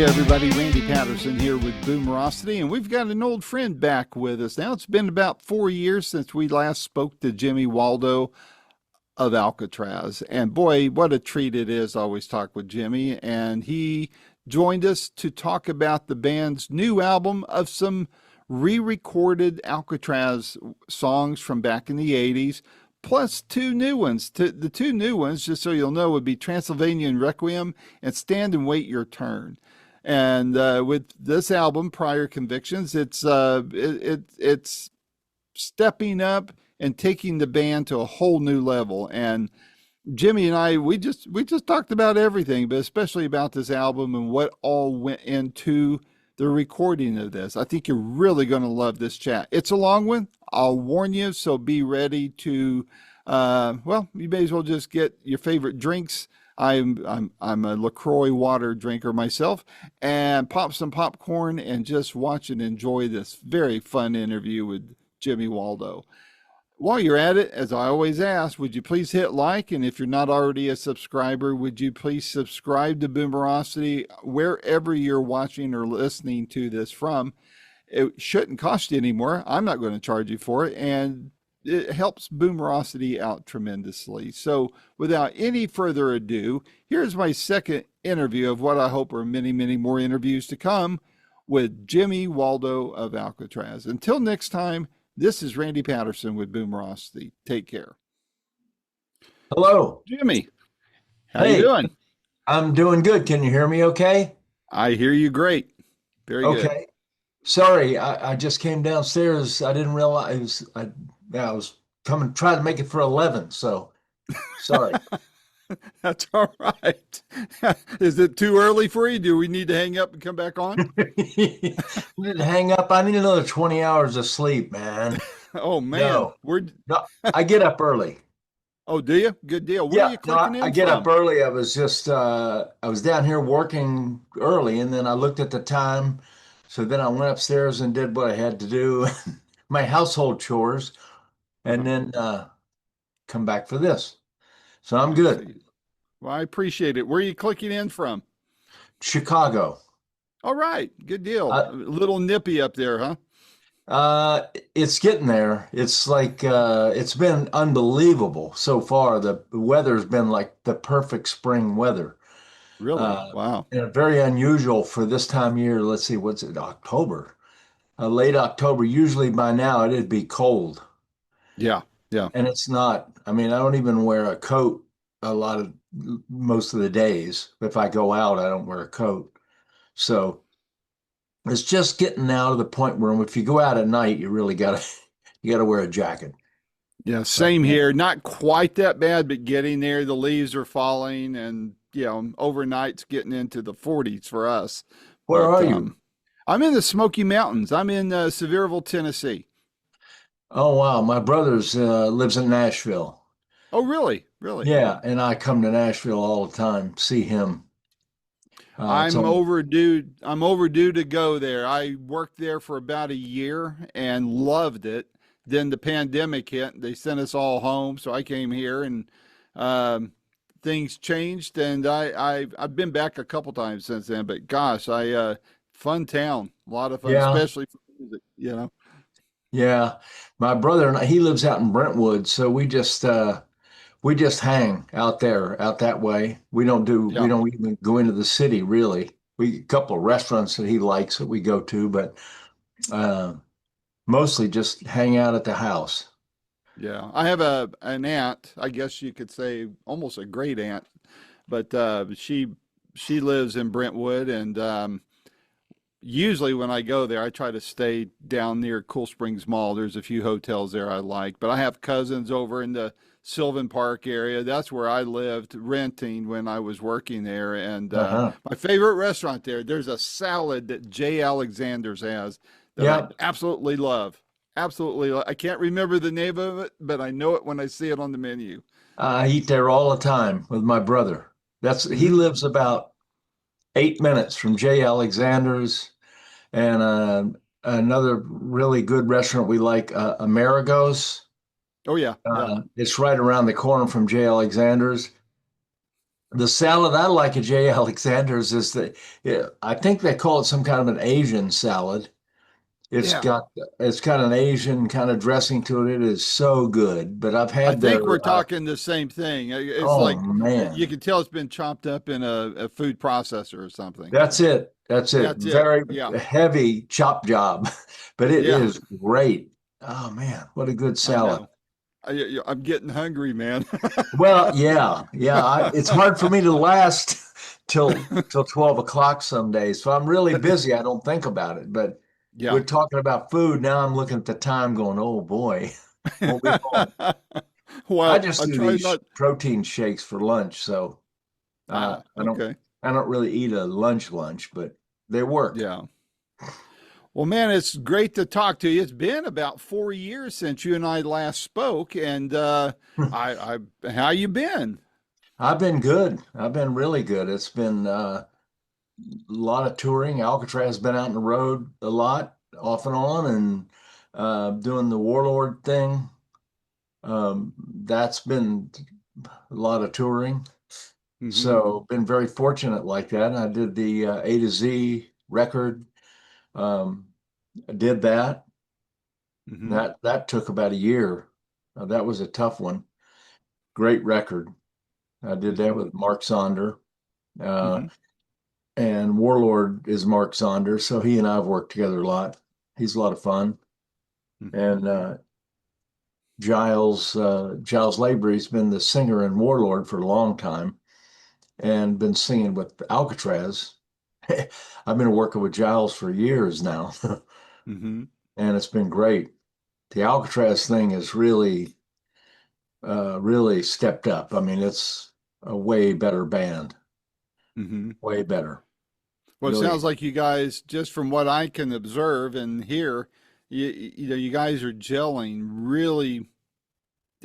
everybody, Randy Patterson here with Boomerocity, and we've got an old friend back with us now. It's been about 4 years since we last spoke to Jimmy Waldo of Alcatrazz, and boy, what a treat it is to always talk with Jimmy. And he joined us to talk about the band's new album of some re-recorded Alcatrazz songs from back in the 80s, plus two new ones. The two new ones, just so you'll know, would be Transylvanian Requiem and Stand and Wait Your Turn. And with this album, Prior Convictions, it's stepping up and taking the band to a whole new level. And Jimmy and I, we just talked about everything, but especially about this album and what all went into the recording of this. I think you're really going to love this chat. It's a long one, I'll warn you, so be ready to, well, you may as well just get your favorite drinks. I'm a LaCroix water drinker myself, and pop some popcorn and just watch and enjoy this very fun interview with Jimmy Waldo. While you're at it, as I always ask, would you please hit like? And if you're not already a subscriber, would you please subscribe to Boomerocity wherever you're watching or listening to this from? It shouldn't cost you anymore. I'm not going to charge you for it. And it helps Boomerocity out tremendously. So without any further ado, here's my second interview of what I hope are many, many more interviews to come with Jimmy Waldo of Alcatrazz. Until next time, this is Randy Patterson with Boomerocity. Take care. Hello. Jimmy, how you doing? I'm doing good. Can you hear me okay? I hear you great. Very good. Okay. Sorry, I just came downstairs. I didn't realize I was coming, trying to make it for 11, so sorry. That's all right. Is it too early for you? Do we need to hang up and come back on? Need to hang up. I need another 20 hours of sleep, man. Oh, man. No, I get up early. Oh, do you? Good deal. Where are you clicking in I get from? up early. I was just, I was down here working early, and then I looked at the time. So then I went upstairs and did what I had to do, my household chores, and then come back for this. So I'm good. Well, I appreciate it. Where are you clicking in from? Chicago. All right. Good deal. A little nippy up there, huh? It's getting there. It's like, it's been unbelievable so far. The weather's been like the perfect spring weather. Really? Wow. And very unusual for this time of year. Let's see, what's it, October? Late October. Usually by now it'd be cold. Yeah. Yeah. And it's not. I mean, I don't even wear a coat most of the days. If I go out, I don't wear a coat. So it's just getting now to the point where if you go out at night, you really gotta wear a jacket. Yeah, same here. Not quite that bad, but getting there. The leaves are falling, and overnight's getting into the 40s for us. Where are you? I'm in the Smoky Mountains. I'm in Sevierville, Tennessee. Oh, wow. My brother's lives in Nashville. Oh, really? Really? Yeah, and I come to Nashville all the time, see him. I'm overdue. I'm overdue to go there. I worked there for about a year and loved it. Then the pandemic hit. They sent us all home, so I came here, and things changed. And I've been back a couple times since then. But gosh, fun town, a lot of fun, especially for music. Yeah, my brother and I, he lives out in Brentwood, so we just hang out there, out that way. We don't even go into the city really. We a couple of restaurants that he likes that we go to, but mostly just hang out at the house. Yeah, I have an aunt, I guess you could say almost a great aunt, but she lives in Brentwood, and usually when I go there, I try to stay down near Cool Springs Mall. There's a few hotels there I like, but I have cousins over in the Sylvan Park area. That's where I lived renting when I was working there. And my favorite restaurant there's a salad that Jay Alexander's has that I absolutely love. Absolutely. I can't remember the name of it, but I know it when I see it on the menu. I eat there all the time with my brother. He lives about 8 minutes from Jay Alexander's, and another really good restaurant we like, Amerigo's. Oh yeah. It's right around the corner from Jay Alexander's. The salad I like at J. Alexander's is I think they call it some kind of an Asian salad. It's Yeah. got it's got an Asian kind of dressing to it. It is so good. But I've I had think we're their talking the same thing. It's oh like you man, can tell it's been chopped up in a food processor or something. that's it. That's it. That's it. Very Yeah. heavy chop job, but it Yeah. is great. Oh man, what a good I salad. know. I'm getting hungry, man. Well, yeah, yeah. It's hard for me to last till 12 o'clock some days. So I'm really busy. I don't think about it. But Yeah. we're talking about food. Now I'm looking at the time going, oh boy, won't be long. I Well, just I do try these not. protein shakes for lunch. So Ah, I don't okay. I don't really eat a lunch, but they work. Yeah. Well, man, it's great to talk to you. It's been about 4 years since you and I last spoke, and how you been? I've been good. I've been really good. It's been a lot of touring. Alcatrazz has been out on the road a lot, off and on, and doing the Warlord thing. That's been a lot of touring. Mm-hmm. So been very fortunate like that. I did the A to Z record. Um, I did that. Mm-hmm. That took about a year. That was a tough one. Great record. I did that Mm-hmm. with Mark Sonder. Uh, Mm-hmm. and Warlord is Mark Sonder, so he and I have worked together a lot. He's a lot of fun. Mm-hmm. And Giles Lavery's been the singer in Warlord for a long time and been singing with Alcatrazz. I've been working with Giles for years now, Mm-hmm. and it's been great. The Alcatrazz thing has really stepped up. I mean, it's a way better band, Mm-hmm. way better. Well, it Really, sounds like you guys, just from what I can observe and hear, you guys are gelling really.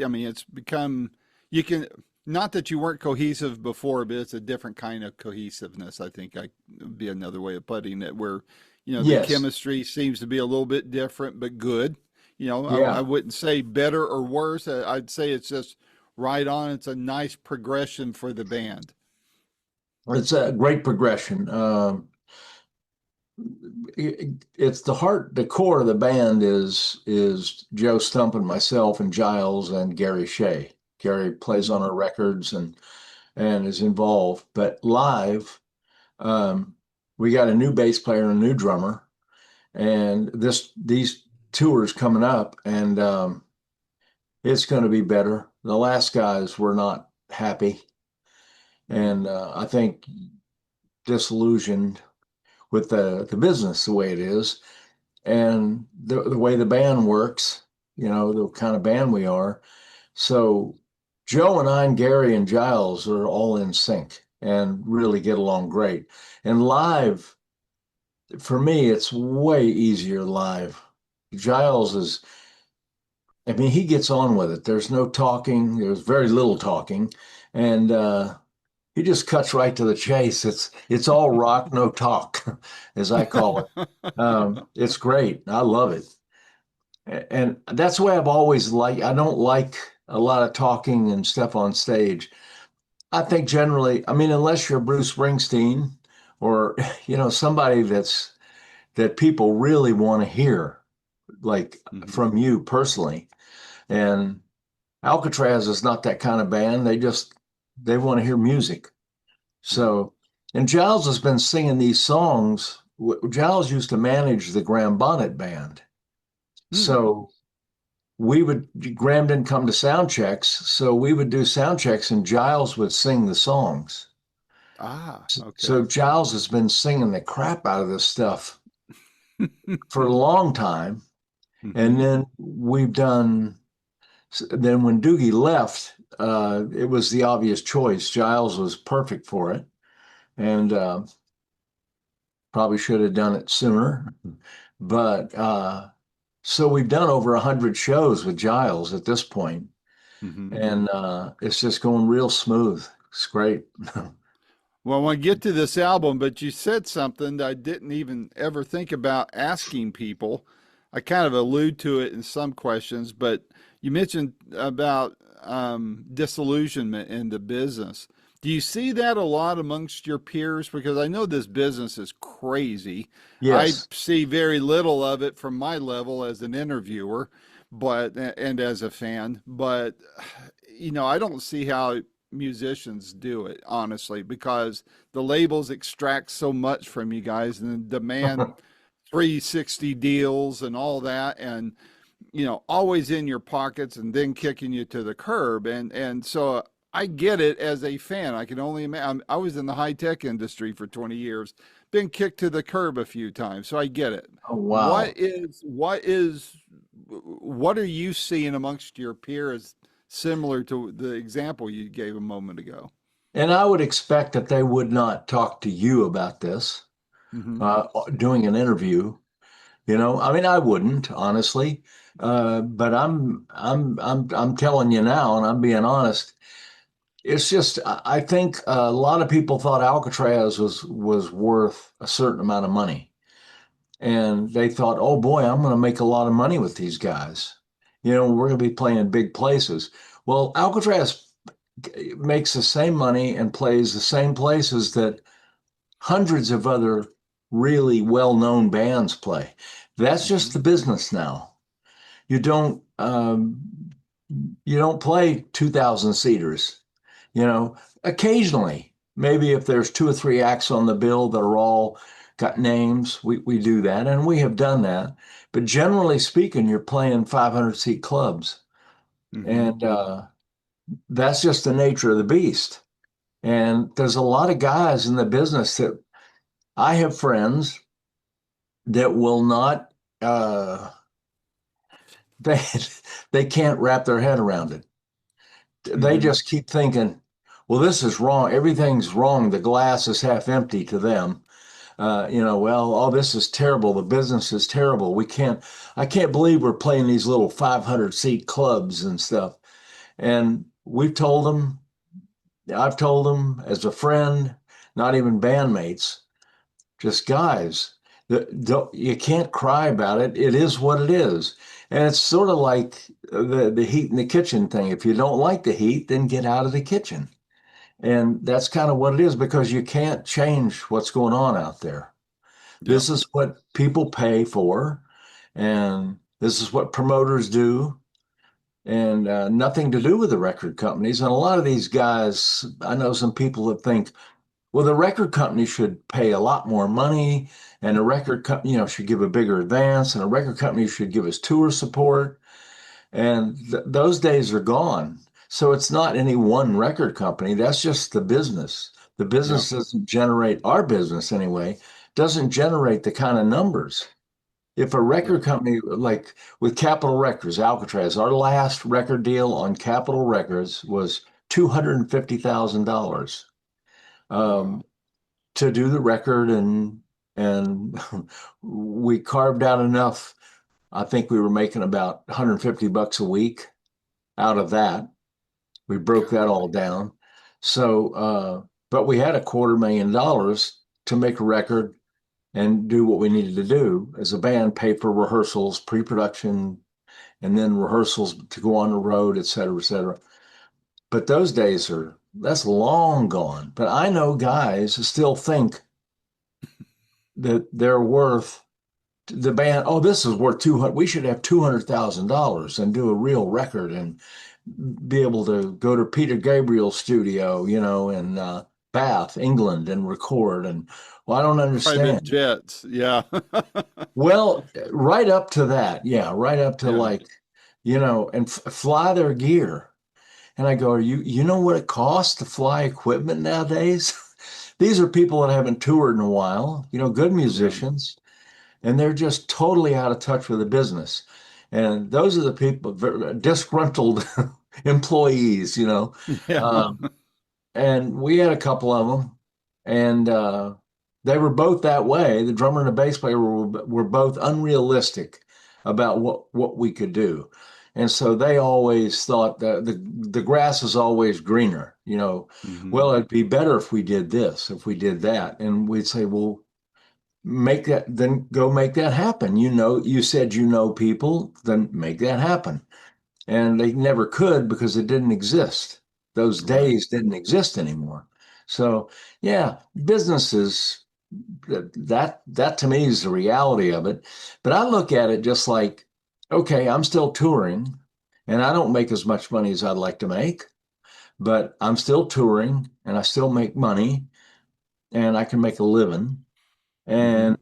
I mean, it's become you can not that you weren't cohesive before, but it's a different kind of cohesiveness. I think I would be another way of putting it, where the yes, chemistry seems to be a little bit different, but good. I yeah. wouldn't say better or worse. I'd say it's just right on. It's a nice progression for the band. It's a great progression. It's the core of the band is Joe Stump and myself and Giles and Gary Shea. Gary plays on Hmm. our records and is involved. But live, um, we got a new bass player and a new drummer, and these tours coming up, and it's going to be better. The last guys were not happy, Hmm. and I think disillusioned with the business the way it is and the way the band works, the kind of band we are. So Joe and I and Gary and Giles are all in sync and really get along great. And live, for me, it's way easier live. Giles is, I mean, he gets on with it. There's no talking, there's very little talking. And he just cuts right to the chase. It's all rock, no talk, as I call it. It's great. I love it. And that's the way I've always liked. I don't like a lot of talking and stuff on stage. I think generally, I mean, unless you're Bruce Springsteen or somebody that people really want to hear, like Hmm. from you personally. And Alcatrazz is not that kind of band. They want to hear music. Yeah. So, and Giles has been singing these songs. Giles used to manage the Graham Bonnet band. Hmm. So Graham didn't come to sound checks, so we would do sound checks and Giles would sing the songs. Ah, So okay. Giles has been singing the crap out of this stuff for a long time. And Hmm. then then when Doogie left, it was the obvious choice. Giles was perfect for it and probably should have done it sooner. But so we've done over 100 shows with Giles at this point, Hmm. and it's just going real smooth. It's great. Well, I want to get to this album, but you said something that I didn't even ever think about asking people. I kind of allude to it in some questions, but you mentioned about disillusionment in the business. Do you see that a lot amongst your peers? Because I know this business is crazy. I Yes. see very little of it from my level as an interviewer, but and as a fan. But I don't see how musicians do it, honestly, because the labels extract so much from you guys and demand 360 deals and all that, and always in your pockets and then kicking you to the curb. And so I get it as a fan. I can only imagine. I was in the high tech industry for 20 years, been kicked to the curb a few times, so I get it. Oh, What wow. is what is what are you seeing amongst your peers similar to the example you gave a moment ago? And I would expect that they would not talk to you about this, Hmm. doing an interview. I mean, I wouldn't, honestly. But I'm telling you now, and I'm being honest. It's just, I think a lot of people thought Alcatraz was worth a certain amount of money, and they thought, oh boy, I'm going to make a lot of money with these guys. We're going to be playing in big places. Well, Alcatraz makes the same money and plays the same places that hundreds of other really well-known bands play. That's just Hmm. the business now. You don't you don't play 2,000 seaters. Occasionally, maybe if there's two or three acts on the bill that are all got names, we do that, and we have done that. But generally speaking, you're playing 500 seat clubs, Hmm. and that's just the nature of the beast. And there's a lot of guys in the business that I have friends that will not they they can't wrap their head around it. They Hmm. just keep thinking, well, this is wrong. Everything's wrong. The glass is half empty to them. Well, all this is terrible. The business is terrible. I can't believe we're playing these little 500 seat clubs and stuff. And I've told them as a friend, not even bandmates, just guys. You can't cry about it. It is what it is. And it's sort of like the heat in the kitchen thing. If you don't like the heat, then get out of the kitchen. And that's kind of what it is because you can't change what's going on out there. Yeah. This is what people pay for, and this is what promoters do, and nothing to do with the record companies. And a lot of these guys, I know some people that think, well, the record company should pay a lot more money, and the record company, should give a bigger advance, and a record company should give us tour support. And those days are gone. So it's not any one record company. That's just the business. The Yeah. business doesn't generate our business anyway, doesn't generate the kind of numbers. If a Yeah. record company like with Capitol Records, Alcatraz, our last record deal on Capitol Records was $250,000 Wow. um, to do the record, and we carved out enough. I think we were making about 150 bucks a week out of that. We broke that all Golly. down. So, but we had $250,000 to make a record and do what we needed to do as a band, pay for rehearsals, pre-production, and then rehearsals to go on the road, et cetera, et cetera. But that's long gone. But I know guys who still think that they're worth the band. Oh, this is worth 200. We should have $200,000 and do a real record and be able to go to Peter Gabriel's studio, in Bath, England, and record. And well, I don't Private understand. jets. Yeah. Well, right up to that, yeah, right up to Yeah. like, and fly their gear. And I go, you know what it costs to fly equipment nowadays? These are people that haven't toured in a while, good Yeah. musicians, and they're just totally out of touch with the business. And those are the people, disgruntled employees, Yeah. Um, and we had a couple of them, and they were both that way. The drummer and the bass player were both unrealistic about what we could do, and so they always thought that the grass is always greener. Hmm. Well, it'd be better if we did this, if we did that, and we'd say, well, then go make that happen. You said people, then make that happen. and they never could because it didn't exist. Those Right. days didn't exist anymore. So yeah, businesses, that to me is the reality of it. But I look at it just like, okay, I'm still touring and I don't make as much money as I'd like to make, but I'm still touring and I still make money and I can make a living. Hmm. And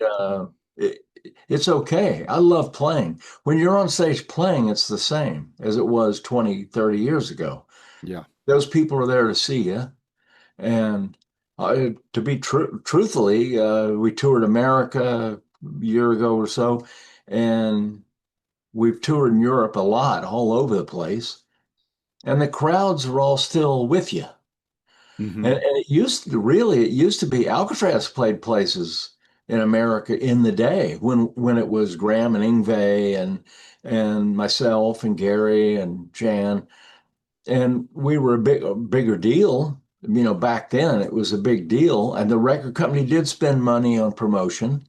it, it's okay. I love playing. When you're on stage playing, it's the same as it was 20, 30 years ago. Yeah. Those people are there to see you. And to be truthfully, we toured America a year ago or so, and we've toured in Europe a lot, all over the place. And the crowds are all still with you. Hmm. And it used to be Alcatrazz played places in America in the day when it was Graham and Ingve and myself and Gary and Jan, and we were a bigger deal. You know, back then it was a big deal, and the record company did spend money on promotion,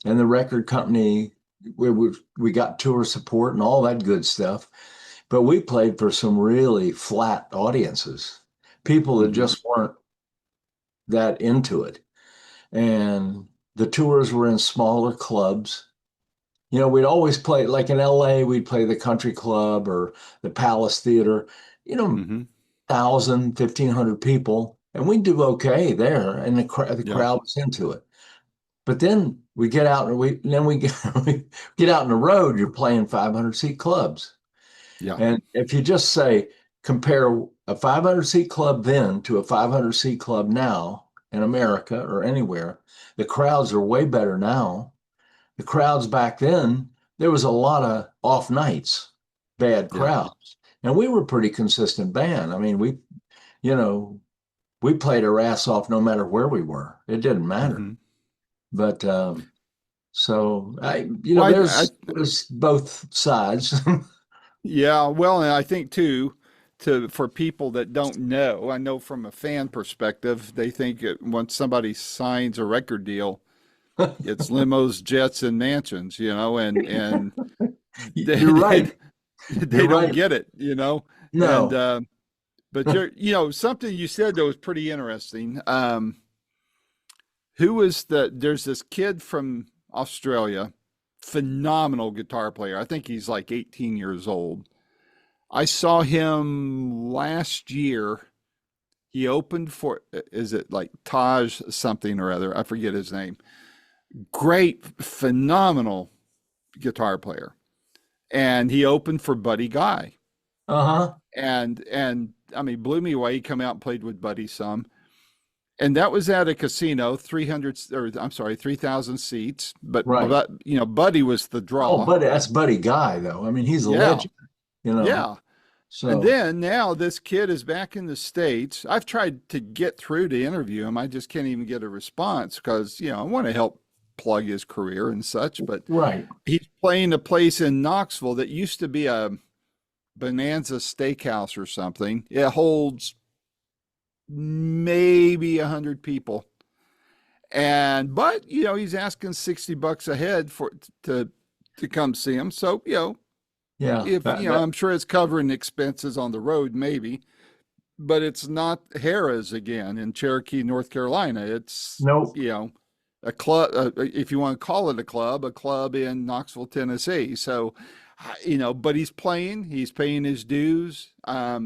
and the record company we got tour support and all that good stuff. But we played for some really flat audiences, people that Hmm. just weren't that into it. And the tours were in smaller clubs. You know, we'd always play, like in LA, we'd play the Country Club or the Palace Theater, you know, Hmm. 1,000, 1,500 people, and we do okay there, and the Yeah. crowd was into it. But then we get out and we we get out on the road, you're playing 500 seat clubs. Yeah. And if you just say compare a 500 seat club then to a 500 seat club now in America or anywhere, the crowds are way better now. The crowds back then, there was a lot of off nights, bad Yeah. crowds. And we were a pretty consistent band. I mean, you know, we played our ass off no matter where we were. It didn't matter. Hmm. But Well, there's both sides. yeah. Well, and I think too, for people that don't know, I know from a fan perspective, they think once somebody signs a record deal, it's limos, jets, and mansions, and they You're they, right. You're they don't right. get it, and No. but something you said that was pretty interesting. There's this kid from Australia, phenomenal guitar player. I think he's like 18 years old. I saw him last year. He opened for, is it like Taj something or other? I forget his name. Great, phenomenal guitar player. And he opened for Buddy Guy. Uh-huh. And I mean, blew me away. He come out and played with Buddy some. And that was at a casino, 300, or I'm sorry, 3,000 seats. Right. But Buddy was the Oh, draw. buddy, that's Buddy Guy, though. I mean, he's a Yeah, legend, you know. yeah. And So, then now this kid is back in the States. I've tried to get through to interview him. I just can't even get a response because, I want to help plug his career and such. But right. he's playing a place in Knoxville that used to be a Bonanza Steakhouse or something. It holds maybe 100 people. But he's asking $60 a head to come see him. So, Yeah. if, I'm sure it's covering expenses on the road, maybe, but it's not Harrah's again in Cherokee, North Carolina. It's, Nope. a club, if you want to call it a club in Knoxville, Tennessee. So, but he's paying his dues.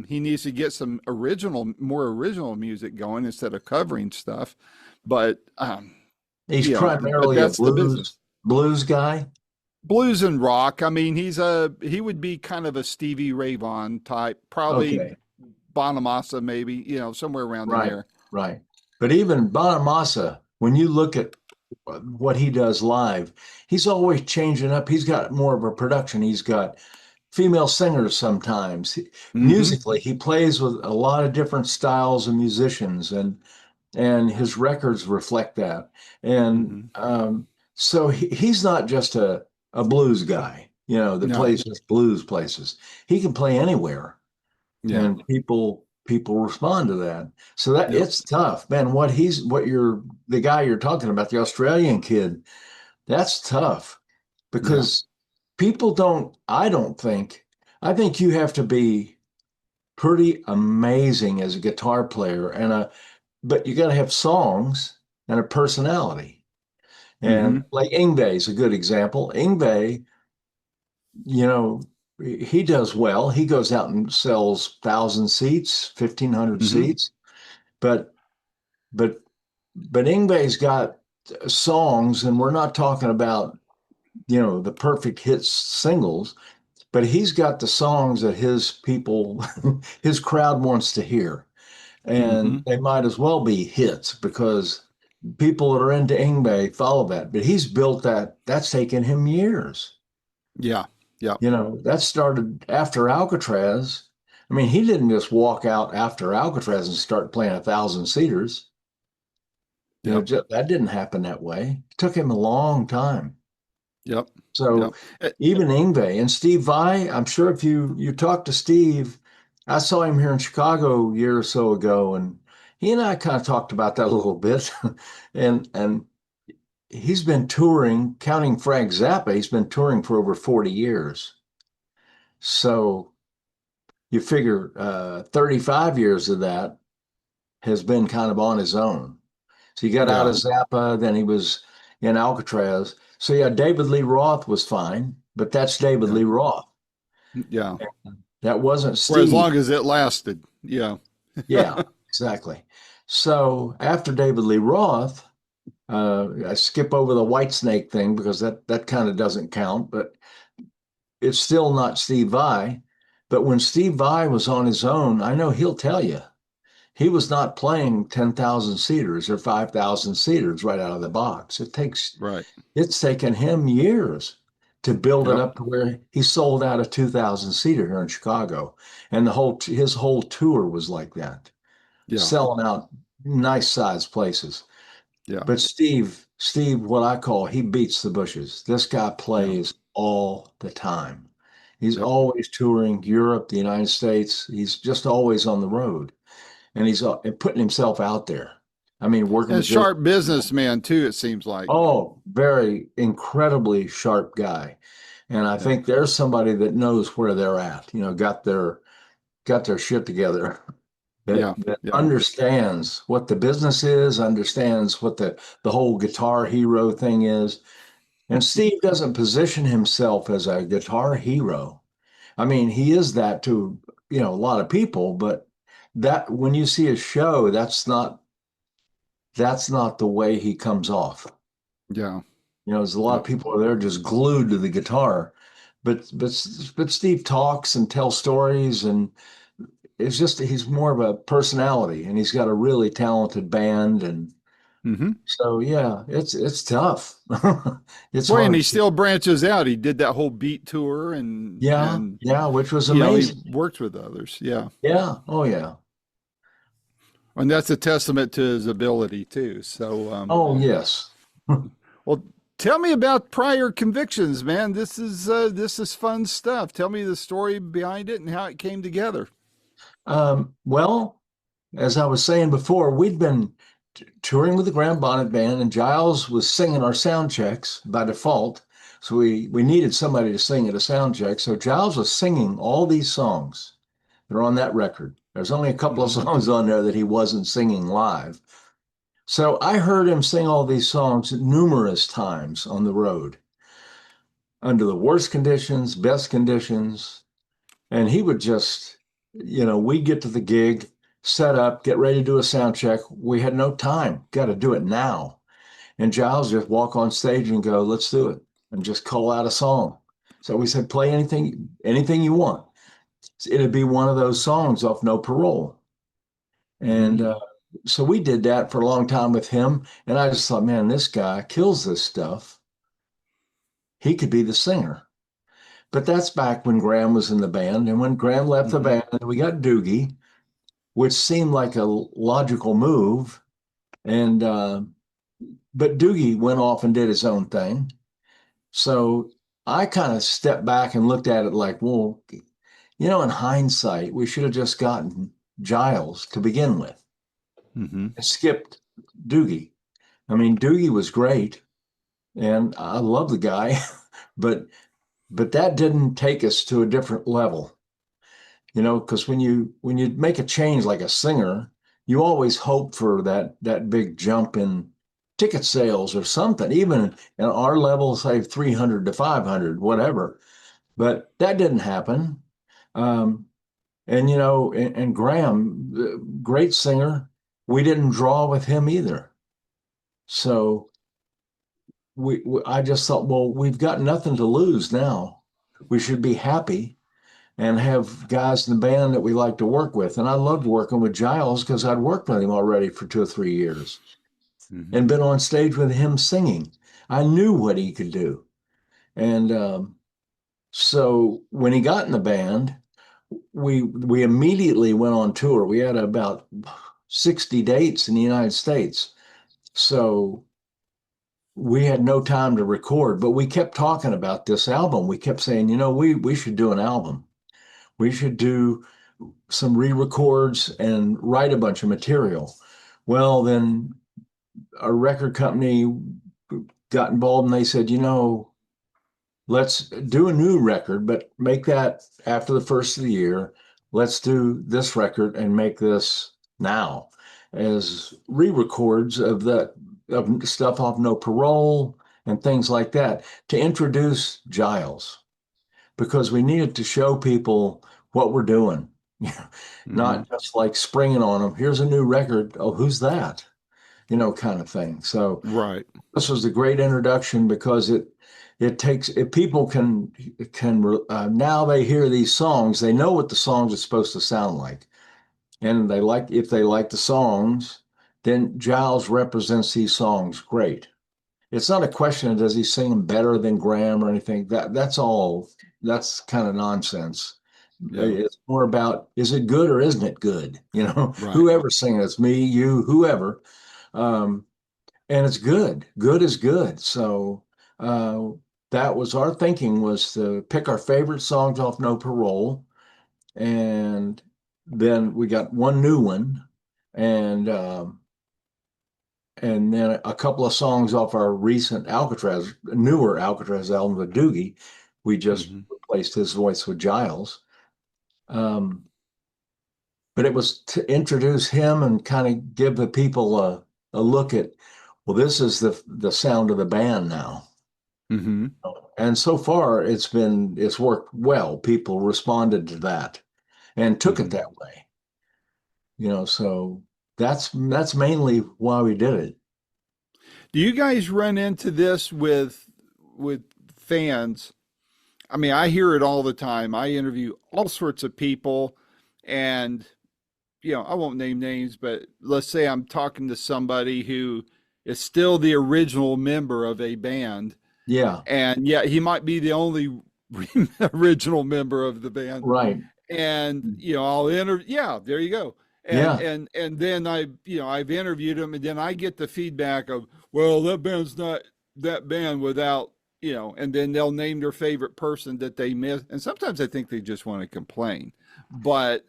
He needs to get some more original music going instead of covering stuff. But, He's but primarily a that's the business. blues guy. Blues and rock. I mean, he would be kind of a Stevie Ray Vaughan type, probably Okay. Bonamassa, maybe, somewhere around in Right. there. Right. But even Bonamassa, when you look at what he does live, he's always changing up. He's got more of a production. He's got female singers sometimes. Mm-hmm. Musically, he plays with a lot of different styles of musicians, and his records reflect that. And Mm-hmm. so he's not just a blues guy, that No. plays just blues places. He can play anywhere, Yeah. and people respond to that. So that Yep. it's tough, man. The guy you're talking about, the Australian kid, that's tough Yeah. because I don't think, I think you have to be pretty amazing as a guitar player but you got to have songs and a personality. And Hmm. like Yngwie is a good example. Yngwie, you know, he does well. He goes out and sells 1,000 seats, 1,500 Hmm. seats. But but but Yngwie's got songs, and we're not talking about, the perfect hits singles, but he's got the songs that his people, his crowd wants to hear. And Hmm. they might as well be hits because people that are into Yngwie follow that. But he's built that. That's taken him years. Yeah. Yeah. That started after Alcatrazz. I mean, he didn't just walk out after Alcatrazz and start playing 1,000 seaters. Yep. That didn't happen that way. It took him a long time. Yep. So Yep. Uh, even Yngwie and Steve Vai, I'm sure if you talk to Steve, I saw him here in Chicago a year or so ago, and he and I kind of talked about that a little bit. And he's been touring, counting Frank Zappa, he's been touring for over 40 years. So you figure 35 years of that has been kind of on his own. So he got out Yeah. of Zappa, then he was in Alcatrazz. So yeah, David Lee Roth was fine, but that's David Yeah. Lee Roth. Yeah. That wasn't For as Steve. long as it lasted. Yeah. Yeah, exactly. So after David Lee Roth, I skip over the Whitesnake thing because that kind of doesn't count, but it's still not Steve Vai. But when Steve Vai was on his own, I know he'll tell you he was not playing 10,000 seaters or 5,000 seaters right out of the box. Right. It's taken him years to build it Yep. up to where he sold out a 2,000 seater here in Chicago. And his whole tour was like that, Yeah. selling out nice sized places. Yeah. But Steve, what I call, he beats the bushes. This guy Yeah. plays all the time. He's Yep. always touring Europe, the United States. He's just always on the road, and he's putting himself out there. I mean, working And with Jay. sharp businessman too, it seems like. Oh, very incredibly sharp guy. And I Yeah. think there's somebody that knows where they're at, got their shit together, that Yeah. that Yeah. understands what the business is, understands what the whole guitar hero thing is. And Steve doesn't position himself as a guitar hero. I mean, he is that to, a lot of people, but that when you see a show, that's not the way he comes off. Yeah. There's a lot of Yep. people are there just glued to the guitar, but Steve talks and tells stories, and it's just he's more of a personality, and he's got a really talented band, and Hmm. so yeah, it's tough. It's Boy, and hard. he still branches out. He did that whole beat tour and Yeah, and yeah, which was he amazing. worked with others. Yeah. Yeah, oh yeah, And that's a testament to his ability too. So oh yes. well, tell me about prior convictions, man. This is fun stuff. Tell me the story behind it and how it came together. Well, as I was saying before, we'd been touring with the Grand Bonnet Band, and Giles was singing our sound checks by default. So we needed somebody to sing at a sound check. So Giles was singing all these songs that are on that record. There's only a couple of Hmm. songs on there that he wasn't singing live. So I heard him sing all these songs numerous times on the road, under the worst conditions, best conditions. And he would just, we'd get to the gig, set up, get ready to do a sound check. We had no time, got to do it now. And Giles just walk on stage and go, let's do it, and just call out a song. So we said, play anything you want. It'd be one of those songs off No Parole. Hmm. And so we did that for a long time with him. And I just thought, man, this guy kills this stuff. He could be the singer. But that's back when Graham was in the band. And when Graham left the Hmm. band, we got Doogie, which seemed like a logical move. And but Doogie went off and did his own thing. So I kind of stepped back and looked at it like, well, in hindsight, we should have just gotten Giles to begin with Hmm. and skipped Doogie. I mean, Doogie was great, and I love the guy, but but that didn't take us to a different level, because when you make a change like a singer, you always hope for that big jump in ticket sales or something, even at our level, say 300 to 500, whatever. But that didn't happen. Um, and Graham, great singer, we didn't draw with him either. So I just thought, well, we've got nothing to lose now. We should be happy and have guys in the band that we like to work with. And I loved working with Giles because I'd worked with him already for 2 or 3 years Hmm. and been on stage with him singing. I knew what he could do. And so when he got in the band, we immediately went on tour. We had about 60 dates in the United States. So we had no time to record, but we kept talking about this album. We kept saying, we should do an album. We should do some re-records and write a bunch of material. Well, then a record company got involved and they said, let's do a new record, but make that after the first of the year. Let's do this record and make this now as re-records of stuff off No Parole and things like that to introduce Giles because we needed to show people what we're doing, Hmm. not just like springing on them. Here's a new record. Oh, who's that? Kind of thing. So Right. this was a great introduction because it takes if people can now they hear these songs, they know what the songs are supposed to sound like, and if they like the songs, then Giles represents these songs great. It's not a question of does he sing them better than Graham or anything. That's kind of nonsense. Yeah. It's more about is it good or isn't it good? Right. Whoever singing it's me, you, whoever. Um, and it's good. Good is good. So uh, that was our thinking was to pick our favorite songs off No Parole, and then we got one new one, and and then a couple of songs off our recent newer Alcatrazz album with Doogie. We just Hmm. replaced his voice with Giles. Um, but it was to introduce him and kind of give the people a look at, well, this is the sound of the band now. Hmm. And so far it's worked well. People responded to that and took it Hmm. that way. So that's mainly why we did it. Do you guys run into this with fans? I mean, I hear it all the time. I interview all sorts of people, and I won't name names, but let's say I'm talking to somebody who is still the original member of a band, Yeah, and yet he might be the only original member of the band. right. And I'll interview. Yeah, there you go. And Yeah. and and then I've interviewed him, and then I get the feedback of, well, that band's not that band without. And then they'll name their favorite person that they miss. And sometimes I think they just want to complain. But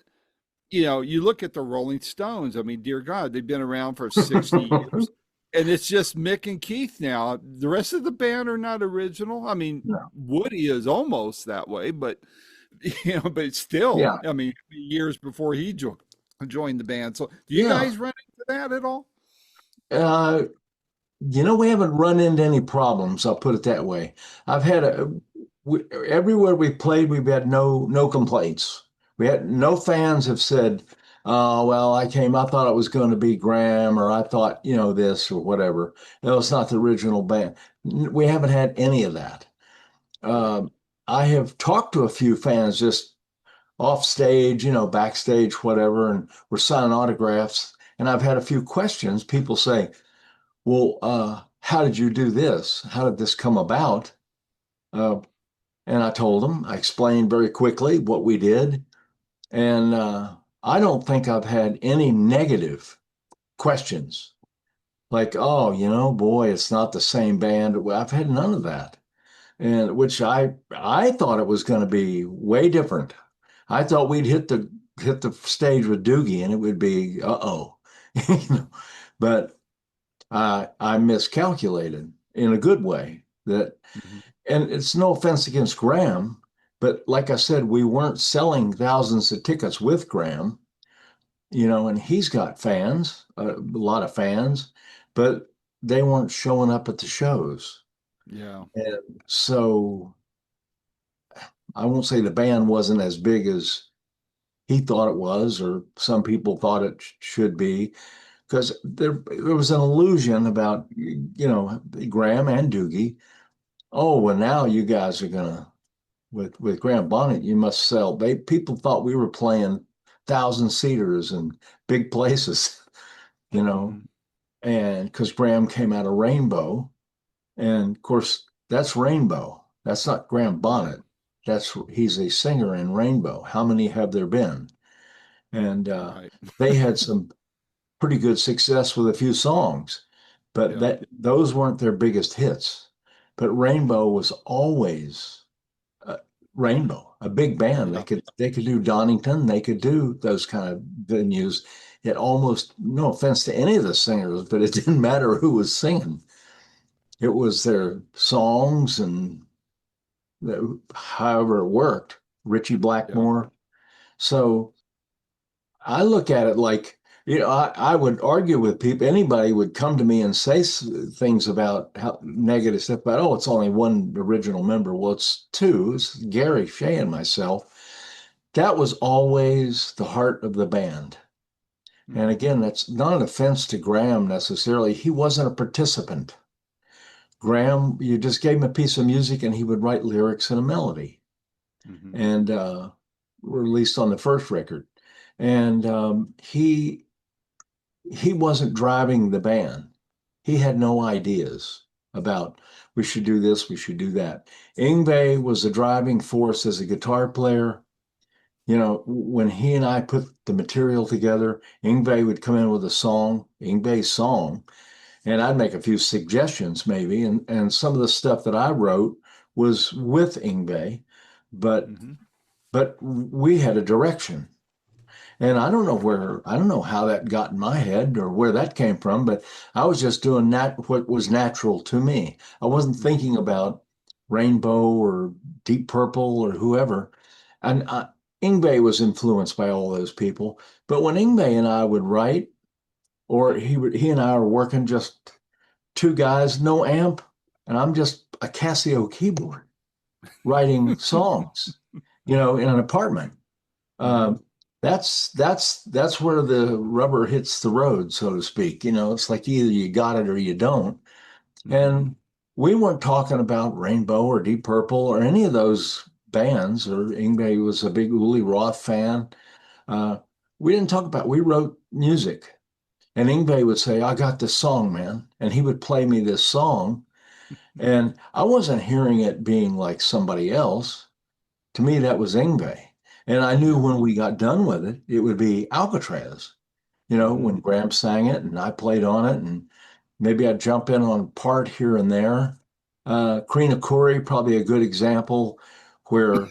you look at the Rolling Stones. I mean, dear God, they've been around for 60 years. And it's just Mick and Keith now. The rest of the band are not original. I mean, No. Woody is almost that way, but but still, Yeah. I mean, years before he joined the band. So, do you Yeah. guys run into that at all? Uh, we haven't run into any problems. I'll put it that way. I've had everywhere we played, we've had no complaints. We had no fans have said, "Oh, well, I thought it was going to be Graham, or I thought, this or whatever." No, it's not the original band. We haven't had any of that. Um, I have talked to a few fans just off stage, backstage, whatever, and we're signing autographs. And I've had a few questions. People say, well, how did you do this? How did this come about? Uh, and I told them, I explained very quickly what we did. And I don't think I've had any negative questions like, oh, boy, it's not the same band. Well, I've had none of that. And which I thought it was going to be way different. I thought we'd hit the stage with Doogie and it would be, uh-oh. But I miscalculated in a good way. that, Hmm. and it's no offense against Graham, but like I said, we weren't selling thousands of tickets with Graham, and he's got fans, a lot of fans, but they weren't showing up at the shows. Yeah. And so I won't say the band wasn't as big as he thought it was, or some people thought it should be, because there was an illusion about, Graham and Doogie. Oh, well, now you guys are gonna with Graham Bonnet, you must sell. People thought we were playing thousand seaters and big places, you know, Hmm. and because Graham came out of Rainbow, and of course that's Rainbow. That's not Graham Right. Bonnet. He's a singer in Rainbow. How many have there been? And Right. they had some pretty good success with a few songs, but Yeah. those weren't their biggest hits. But Rainbow was always uh, Rainbow, a big band. They Yeah. could do Donington, they could do those kind of venues. It almost, no offense to any of the singers, but it didn't matter who was singing. It was their songs and however it worked. Richie Yeah. Blackmore. So I look at it like, I would argue with people. Anybody would come to me and say things about how negative stuff, but oh, it's only one original member. Well, it's two. It's Gary Shea and myself. That was always the heart of the band. And Hmm. again, that's not an offense to Graham necessarily. He wasn't a participant. Graham, you just gave him a piece of music and he would write lyrics and a melody. Hmm. And released on the first record. And he wasn't driving the band. He had no ideas about we should do this, we should do that. Yngwie was the driving force as a guitar player. When he and I put the material together, Yngwie would come in with a song, Yngwie's song, and I'd make a few suggestions maybe. And some of the stuff that I wrote was with Yngwie, but Hmm. but we had a direction. And I don't know how that got in my head or where that came from, but I was just doing what was natural to me. I wasn't Hmm. thinking about Rainbow or Deep Purple or whoever. And Yngwie was influenced by all those people. But when Yngwie and I would write, or he and I are working just two guys, no amp, and I'm just a Casio keyboard writing songs, in an apartment. Hmm. Um, that's where the rubber hits the road, so to speak. It's like either you got it or you don't. Hmm. And we weren't talking about Rainbow or Deep Purple or any of those bands. Or Ingve was a big Uli Roth fan. Uh, we didn't talk about. We wrote music, and Ingve would say, "I got this song, man," and he would play me this song, and I wasn't hearing it being like somebody else. To me, that was Ingve. And I knew Yeah. when we got done with it, it would be Alcatrazz, Hmm. when Graham sang it and I played on it, and maybe I'd jump in on a part here and there. Krina Kuri, probably a good example where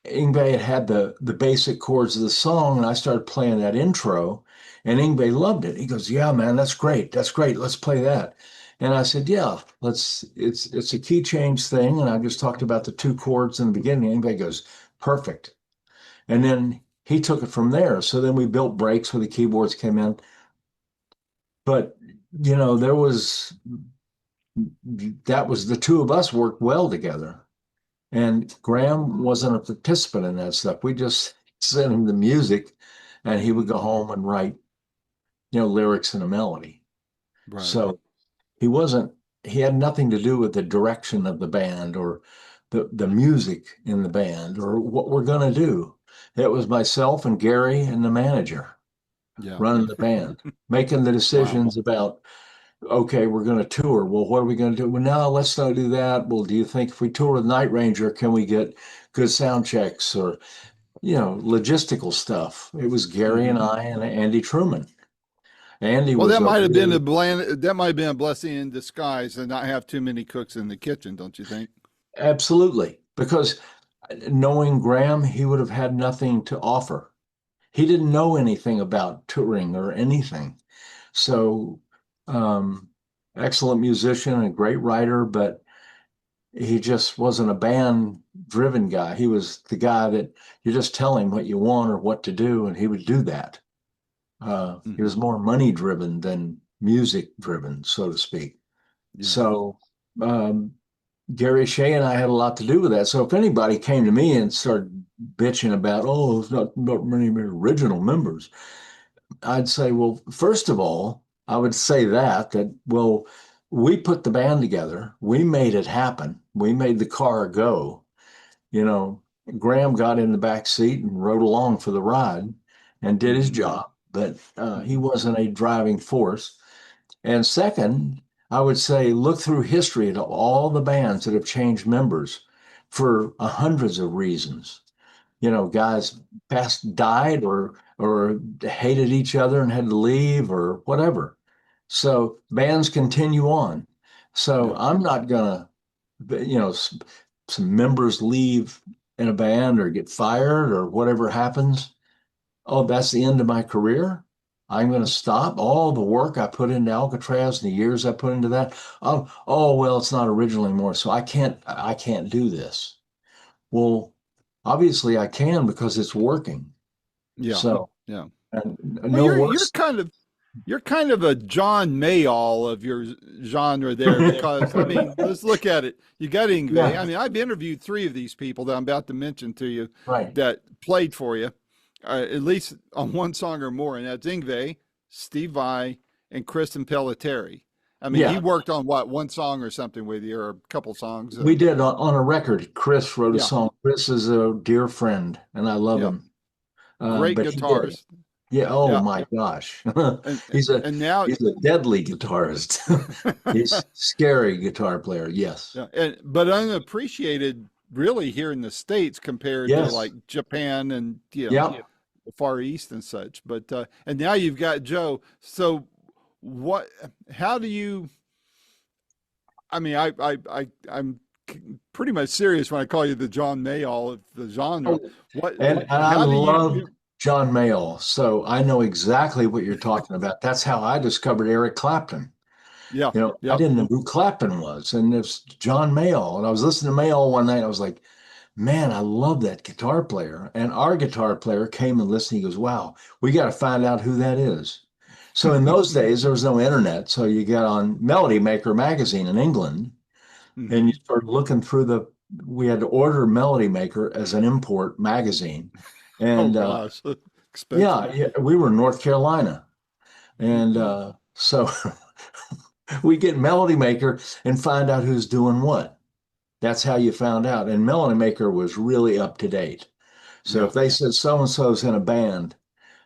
Ingve had the basic chords of the song, and I started playing that intro, and Ingve loved it. He goes, "Yeah, man, that's great. That's great. Let's play that." And I said, "Yeah, let's." It's a key change thing, and I just talked about the two chords in the beginning. Ingve goes, "Perfect." And then he took it from there. So then we built breaks where the keyboards came in. But, there was that was the two of us worked well together. And Graham wasn't a participant in that stuff. We just sent him the music and he would go Hmm. home and write, lyrics and a melody. Right. So he had nothing to do with the direction of the band or the music in the band or what we're going to do. It was myself and Gary and the manager Yeah. running the band, making the Wow. decisions about, okay, we're going to tour. Well, what are we going to do? Well, no, let's not do that. Well, do you think if we tour with Night Ranger, can we get good sound checks or, logistical stuff? It was Gary and Hmm. I and Andy Truman. Andy Well, was that a might have been a really, bland, that might have been a blessing in disguise and not have too many cooks in the kitchen, don't you think? absolutely, because knowing Graham, he would have had nothing to offer. He didn't know anything about touring or anything. So, um, excellent musician and a great writer, but he just wasn't a band driven guy. He was the guy that you just tell him what you want or what to do, and he would do that. He was Hmm. more money driven than music driven, so to speak. Yeah. So um, Gary Shea and I had a lot to do with that. So if anybody came to me and started bitching about, oh, there's not many original members, I'd say, well, first of all, I would say well, we put the band together. We made it happen. We made the car go. You know, Graham got in the back seat and rode along for the ride and did his Hmm. job, but he Hmm. wasn't a driving force. And second, I would say look through history at all the bands that have changed members for hundreds of reasons. You know, guys died or hated each other and had to leave or whatever. So bands continue on. So Yep. I'm not gonna, some members leave in a band or get fired or whatever happens. Oh, that's the end of my career. I'm going to stop all the work I put into Alcatrazz and the years I put into that. Oh, well, it's not original anymore, so I can't do this. Well, obviously I can because it's working. Yeah. So, Yeah. and Well, no you're worse. kind of you're kind of a John Mayall of your genre there, because I mean, let's look at it. You got Ingve. Yeah, I mean, I've interviewed three of these people that I'm about to mention to you right. that played for you, at least on one song or more, and that's Ingve, Steve Vai, and Kristen Pelletieri. I mean, he Yeah, worked on what, one song or something with you, or a couple songs. we did on a record. Chris wrote a Yeah, song. Chris is a dear friend, and I love yeah, him. great But he did. guitarist. Yeah, oh Yeah, my gosh. and He's a and now he's a deadly guitarist. He's scary guitar player. Yes. yeah, but unappreciated really here in the States compared to Yes. like Japan and Yeah. the Far East and such. But and now you've got Joe. So what? How do you? I mean, I'm pretty much serious when I call you the John Mayall of the genre. Oh, What? and I How do you? love John Mayall, so I know exactly what you're talking about. That's how I discovered Eric Clapton. Yeah, I yeah. didn't know who Clapton was, and it's John Mayall. And I was listening to Mayall one night, and I was like, man, I love that guitar player. And our guitar player came and listened. He goes, wow, we got to find out who that is. So in those days, there was no internet. So you got on Melody Maker magazine in England, and you Hmm. start looking through we had to order Melody Maker as an import magazine. Oh And gosh, yeah, expensive. yeah, we were in North Carolina. And so we get Melody Maker and find out who's doing what. That's how you found out. And Melody Maker was really up to date. So Yeah, if they said so and so's in a band,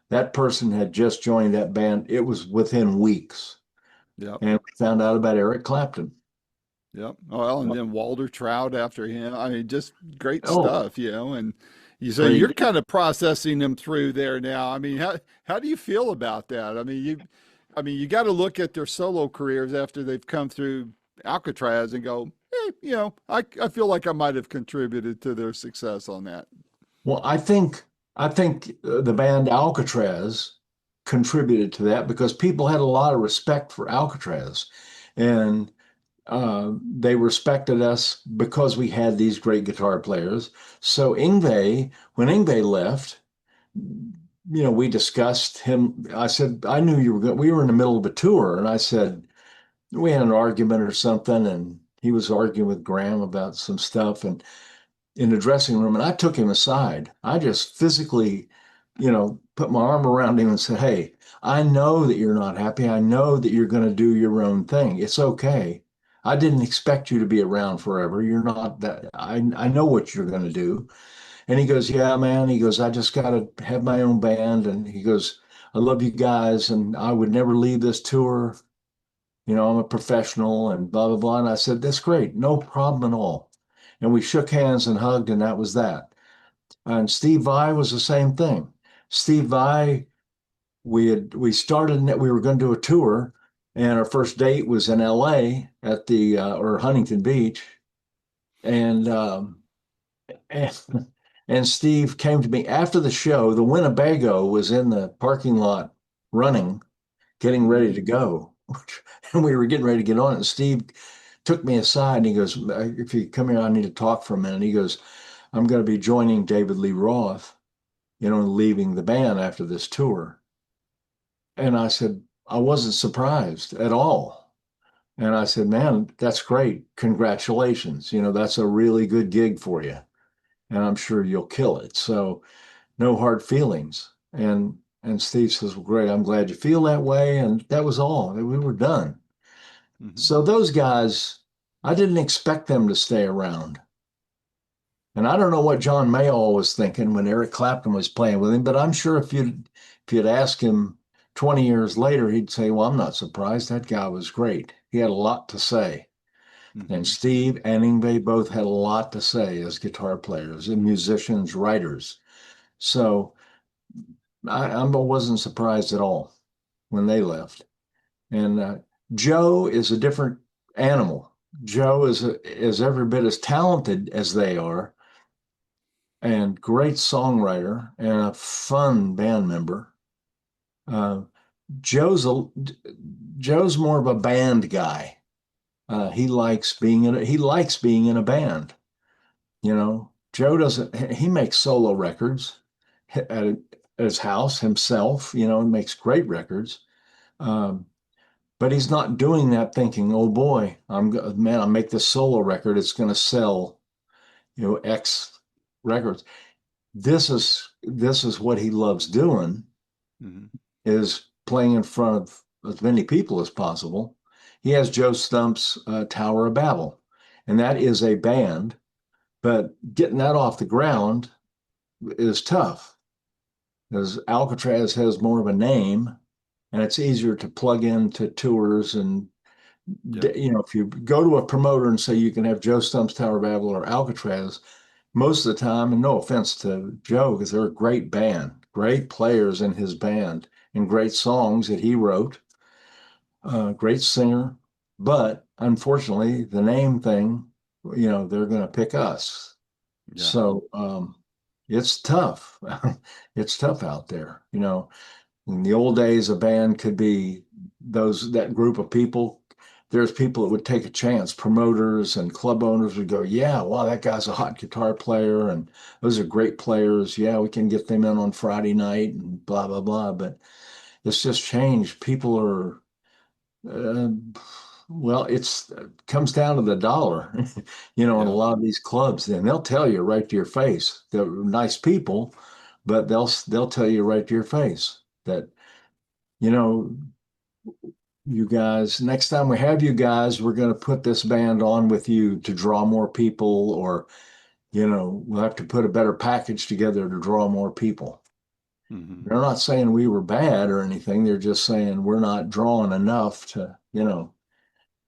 that person had just joined that band. It was within weeks. yeah. And we found out about Eric Clapton. Yep. Well, and then Walter Trout after him. I mean, just great Oh, stuff, And so great. you're kind of processing them through there now. I mean, how do you feel about that? I mean, you got to look at their solo careers after they've come through Alcatraz and go, hey, I feel like I might have contributed to their success on that. Well, I think the band Alcatrazz contributed to that because people had a lot of respect for Alcatrazz, and they respected us because we had these great guitar players. So when Ingve left, we discussed him. I said, I knew you were going. We were in the middle of a tour, and I said we had an argument or something, and he was arguing with Graham about some stuff, and in the dressing room, and I took him aside. I just physically, put my arm around him and said, "Hey, I know that you're not happy. I know that you're going to do your own thing. It's okay. I didn't expect you to be around forever. You're not that. I know what you're going to do." And he goes, "Yeah, man." He goes, "I just got to have my own band." And he goes, "I love you guys, and I would never leave this tour. I'm a professional and blah, blah, blah." And I said, "That's great. No problem at all." And we shook hands and hugged, and that was that. And Steve Vai was the same thing. Steve Vai, we started, we were going to do a tour, and our first date was in LA at the, or Huntington Beach. And, and, and Steve came to me after the show. The Winnebago was in the parking lot running, getting ready Hmm. to go. And we were getting ready to get on it. And Steve took me aside and he goes, if you come here, I need to talk for a minute. He goes, I'm going to be joining David Lee Roth, leaving the band after this tour. And I said, I wasn't surprised at all. And I said, man, that's great. Congratulations. That's a really good gig for you. And I'm sure you'll kill it. So no hard feelings. And Steve says, well, great. I'm glad you feel that way. And that was all. We were done. Hmm. So those guys, I didn't expect them to stay around. And I don't know what John Mayall was thinking when Eric Clapton was playing with him, but I'm sure if you'd ask him 20 years later, he'd say, well, I'm not surprised. That guy was great. He had a lot to say. And Hmm. Steve and Yngwie both had a lot to say as guitar players and musicians, writers. So I wasn't surprised at all when they left. And Joe is a different animal. Joe is every bit as talented as they are, and great songwriter and a fun band member. Uh, Joe's a Joe's more of a band guy. He likes being in a band. Joe doesn't. He makes solo records at his house himself. He makes great records. Um, but he's not doing that thinking, oh boy, I make this solo record, it's going to sell, X records. This is what he loves doing, Hmm. is playing in front of as many people as possible. He has Joe Stump's Tower of Babel, and that is a band, but getting that off the ground is tough because Alcatrazz has more of a name and it's easier to plug into tours. And Yeah. if you go to a promoter and say you can have Joe Stump's Tower of Babel or Alcatrazz, most of the time, and no offense to Joe, because they're a great band, great players in his band, and great songs that he wrote, great singer. But unfortunately, the name thing, they're going to pick us. Yeah. So it's tough. It's tough out there. In the old days, a band could be that group of people. There's people that would take a chance. Promoters and club owners would go, "Yeah, wow, that guy's a hot guitar player, and those are great players. Yeah, we can get them in on Friday night and blah blah blah." But it's just changed. People are, uh, well, it's comes down to the dollar, in a Yeah. lot of these clubs, and they'll tell you right to your face. They're nice people, but they'll tell you right to your face that you know you guys, next time we have you guys, we're going to put this band on with you to draw more people, or, we'll have to put a better package together to draw more people. Hmm. They're not saying we were bad or anything. They're just saying we're not drawing enough to.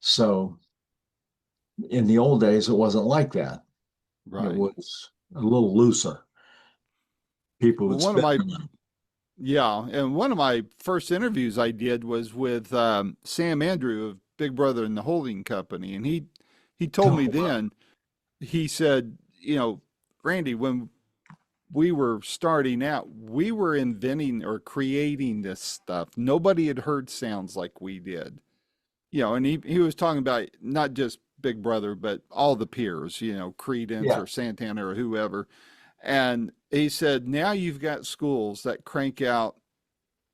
So in the old days, it wasn't like that. It Right. was a little looser. People Well, would spend. yeah, and one of my first interviews I did was with Sam Andrew of Big Brother and the Holding Company, and he told me Oh, then, he said, Randy, when we were starting out, we were inventing or creating this stuff. Nobody had heard sounds like we did. And he was talking about not just Big Brother, but all the peers, Credence yeah, or Santana or whoever. And he said, now you've got schools that crank out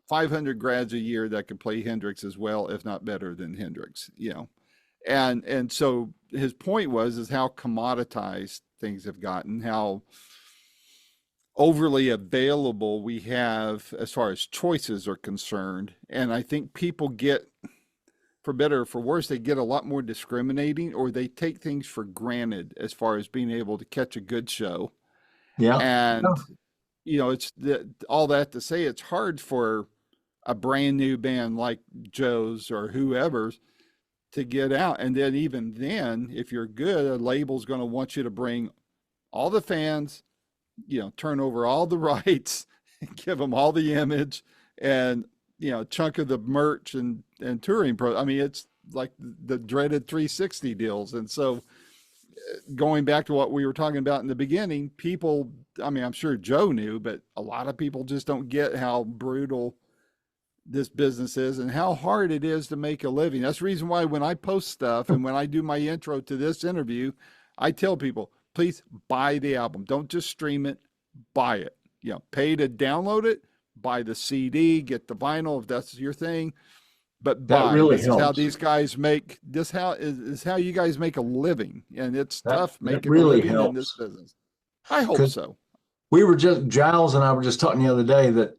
500 grads a year that could play Hendrix as well, if not better than Hendrix. And so his point was is how commoditized things have gotten, how overly available we have as far as choices are concerned. And I think people get, for better or for worse, they get a lot more discriminating, or they take things for granted as far as being able to catch a good show. yeah, yeah, And, all that to say, it's hard for a brand new band like Joe's or whoever's to get out. And then, even then, if you're good, a label's going to want you to bring all the fans, turn over all the rights, give them all the image, and chunk of the merch and touring pro. I mean, it's like the dreaded 360 deals. And so, going back to what we were talking about in the beginning, people, I mean, I'm sure Joe knew, but a lot of people just don't get how brutal this business is and how hard it is to make a living. That's the reason why when I post stuff and when I do my intro to this interview, I tell people, please buy the album. Don't just stream it, buy it. You know, pay to download it, buy the CD, get the vinyl if that's your thing, but That buy. really This is how helps. these guys make this how is how you guys make a living. And it's That tough that making a really living in this helps. business. I hope Because so. we were just Giles and I were just talking the other day that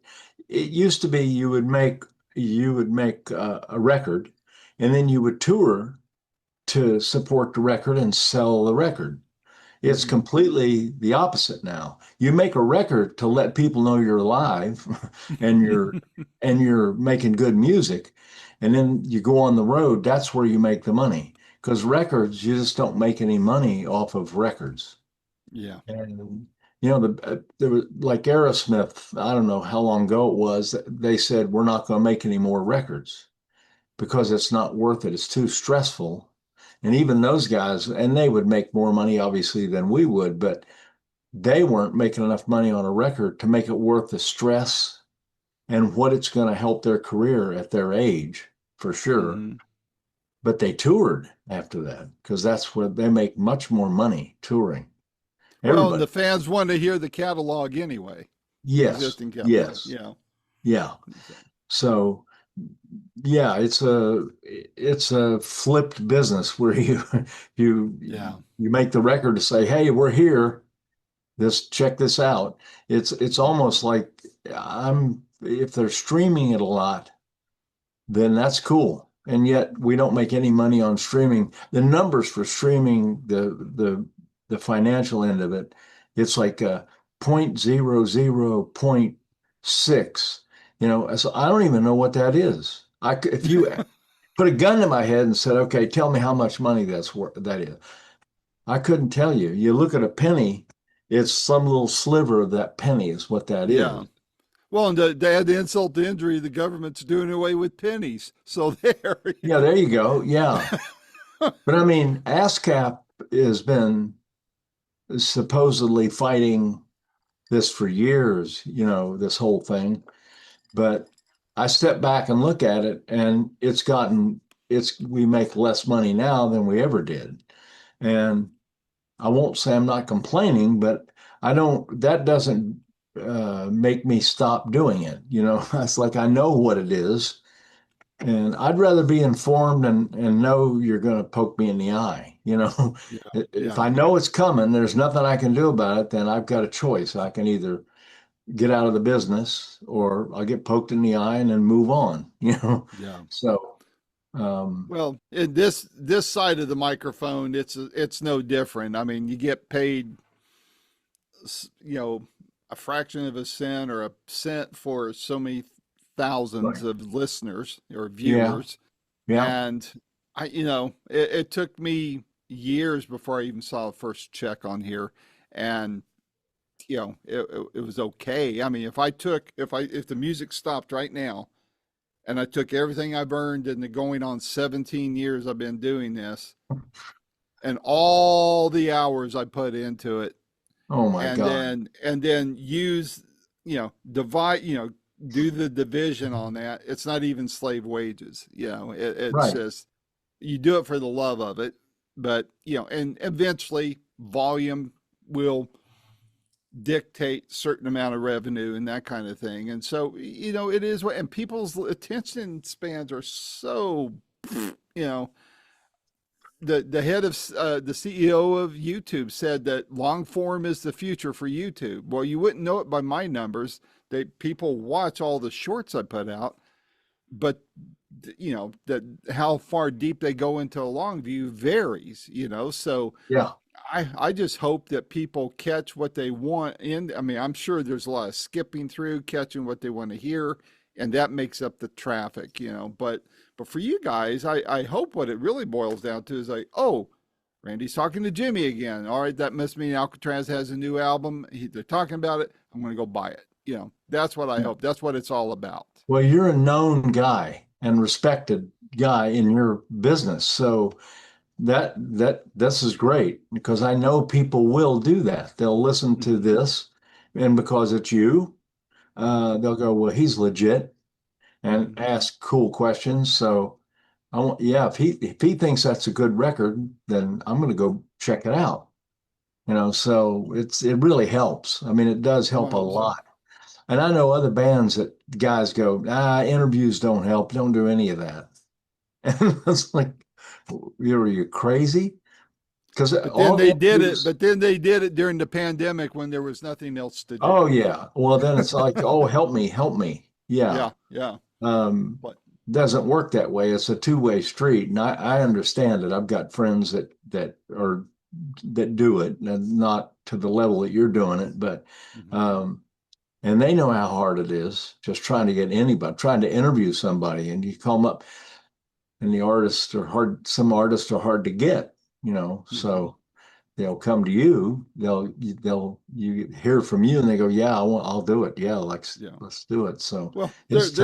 it used to be you would make a record, and then you would tour to support the record and sell the record. It's Mm-hmm. completely the opposite now. You make a record to let people know you're alive and you're making good music, and then you go on the road. That's where you make the money. Because records, you just don't make any money off of records. Yeah. And there was like Aerosmith. I don't know how long ago it was. They said we're not going to make any more records because it's not worth it. It's too stressful. And even those guys, and they would make more money obviously than we would, but they weren't making enough money on a record to make it worth the stress and what it's going to help their career at their age for sure. Mm-hmm. But they toured after that because that's what they make much more money touring. Well, and Everybody. the fans want to hear the catalog anyway, the Yes. existing catalog. Yes. You know. Yeah. So, So yeah, it's a flipped business where you yeah. you make the record to say, "Hey, we're here. This check this out." It's almost like I'm if they're streaming it a lot, then that's cool. And yet we don't make any money on streaming. The numbers for streaming, the financial end of it, it's like 0.00.6. So I don't even know what that is. If you put a gun to my head and said, "Okay, tell me how much money that is," I couldn't tell you. You look at a penny, it's some little sliver of that penny is what that Yeah. is. Well, and to add the insult to injury, the government's doing away with pennies. So there, Yeah, there you go. Yeah. But I mean, ASCAP has been supposedly fighting this for years, this whole thing. But I step back and look at it, and we make less money now than we ever did. And I won't say I'm not complaining, but that doesn't make me stop doing it. It's like I know what it is. And I'd rather be informed and know you're going to poke me in the eye. yeah, If yeah, I know it's coming, there's nothing I can do about it, then I've got a choice. I can either get out of the business or I'll get poked in the eye and then move on, yeah. So, um, Well, in this side of the microphone, it's no different. I mean, you get paid, you know, a fraction of a cent or a cent for so many thousands right. of listeners or Yeah, viewers, yeah, and it took me years before I even saw the first check on here, and it was okay. I mean, if the music stopped right now and I took everything I've earned in the going on 17 years I've been doing this and all the hours I put into it oh my and God. then use, divide, do the division on that. It's not even slave wages. It's Right. just you do it for the love of it, but and eventually volume will dictate certain amount of revenue and that kind of thing. And so, it is what, and people's attention spans are so, you know, the head of the CEO of YouTube said that long form is the future for YouTube. Well, you wouldn't know it by my numbers. People watch all the shorts I put out, but that how far deep they go into a long view varies. So Yeah. I just hope that people catch what they want. I mean, I'm sure there's a lot of skipping through, catching what they want to hear, and that makes up the traffic, But for you guys, I hope what it really boils down to is like, oh, Randy's talking to Jimmy again. All right, that must mean Alcatrazz has a new album. They're talking about it. I'm going to go buy it. That's what I hope. That's what it's all about. Well, you're a known guy and respected guy in your business. So this is great because I know people will do that. They'll listen to Mhm. this, and because it's you, they'll go, "Well, he's legit." and ask cool questions. So yeah, if he thinks that's a good record, then I'm going to go check it out. So it really helps. I mean, it does Well, I help a hope so. lot. And I know other bands that guys go, interviews don't help. Don't do any of that. And it's like, you crazy? Because But then all they the did it. interviews, But then they did it during the pandemic when there was nothing else to oh do. yeah. Well, then it's like, oh, help me, help me. Yeah. Yeah, yeah. Um, But doesn't work that way. It's a two-way street. And I understand it. I've got friends that do it, and not to the level that you're doing it, but mhm. um, and they know how hard it is just trying to get anybody, trying to interview somebody, and you call them up, and the artists are hard. Some artists are hard to get, Mhm. so they'll come to you. They'll you hear from you, and they go, "Yeah, I'll do it. Yeah, Yeah. let's do it." So Well, it's tough.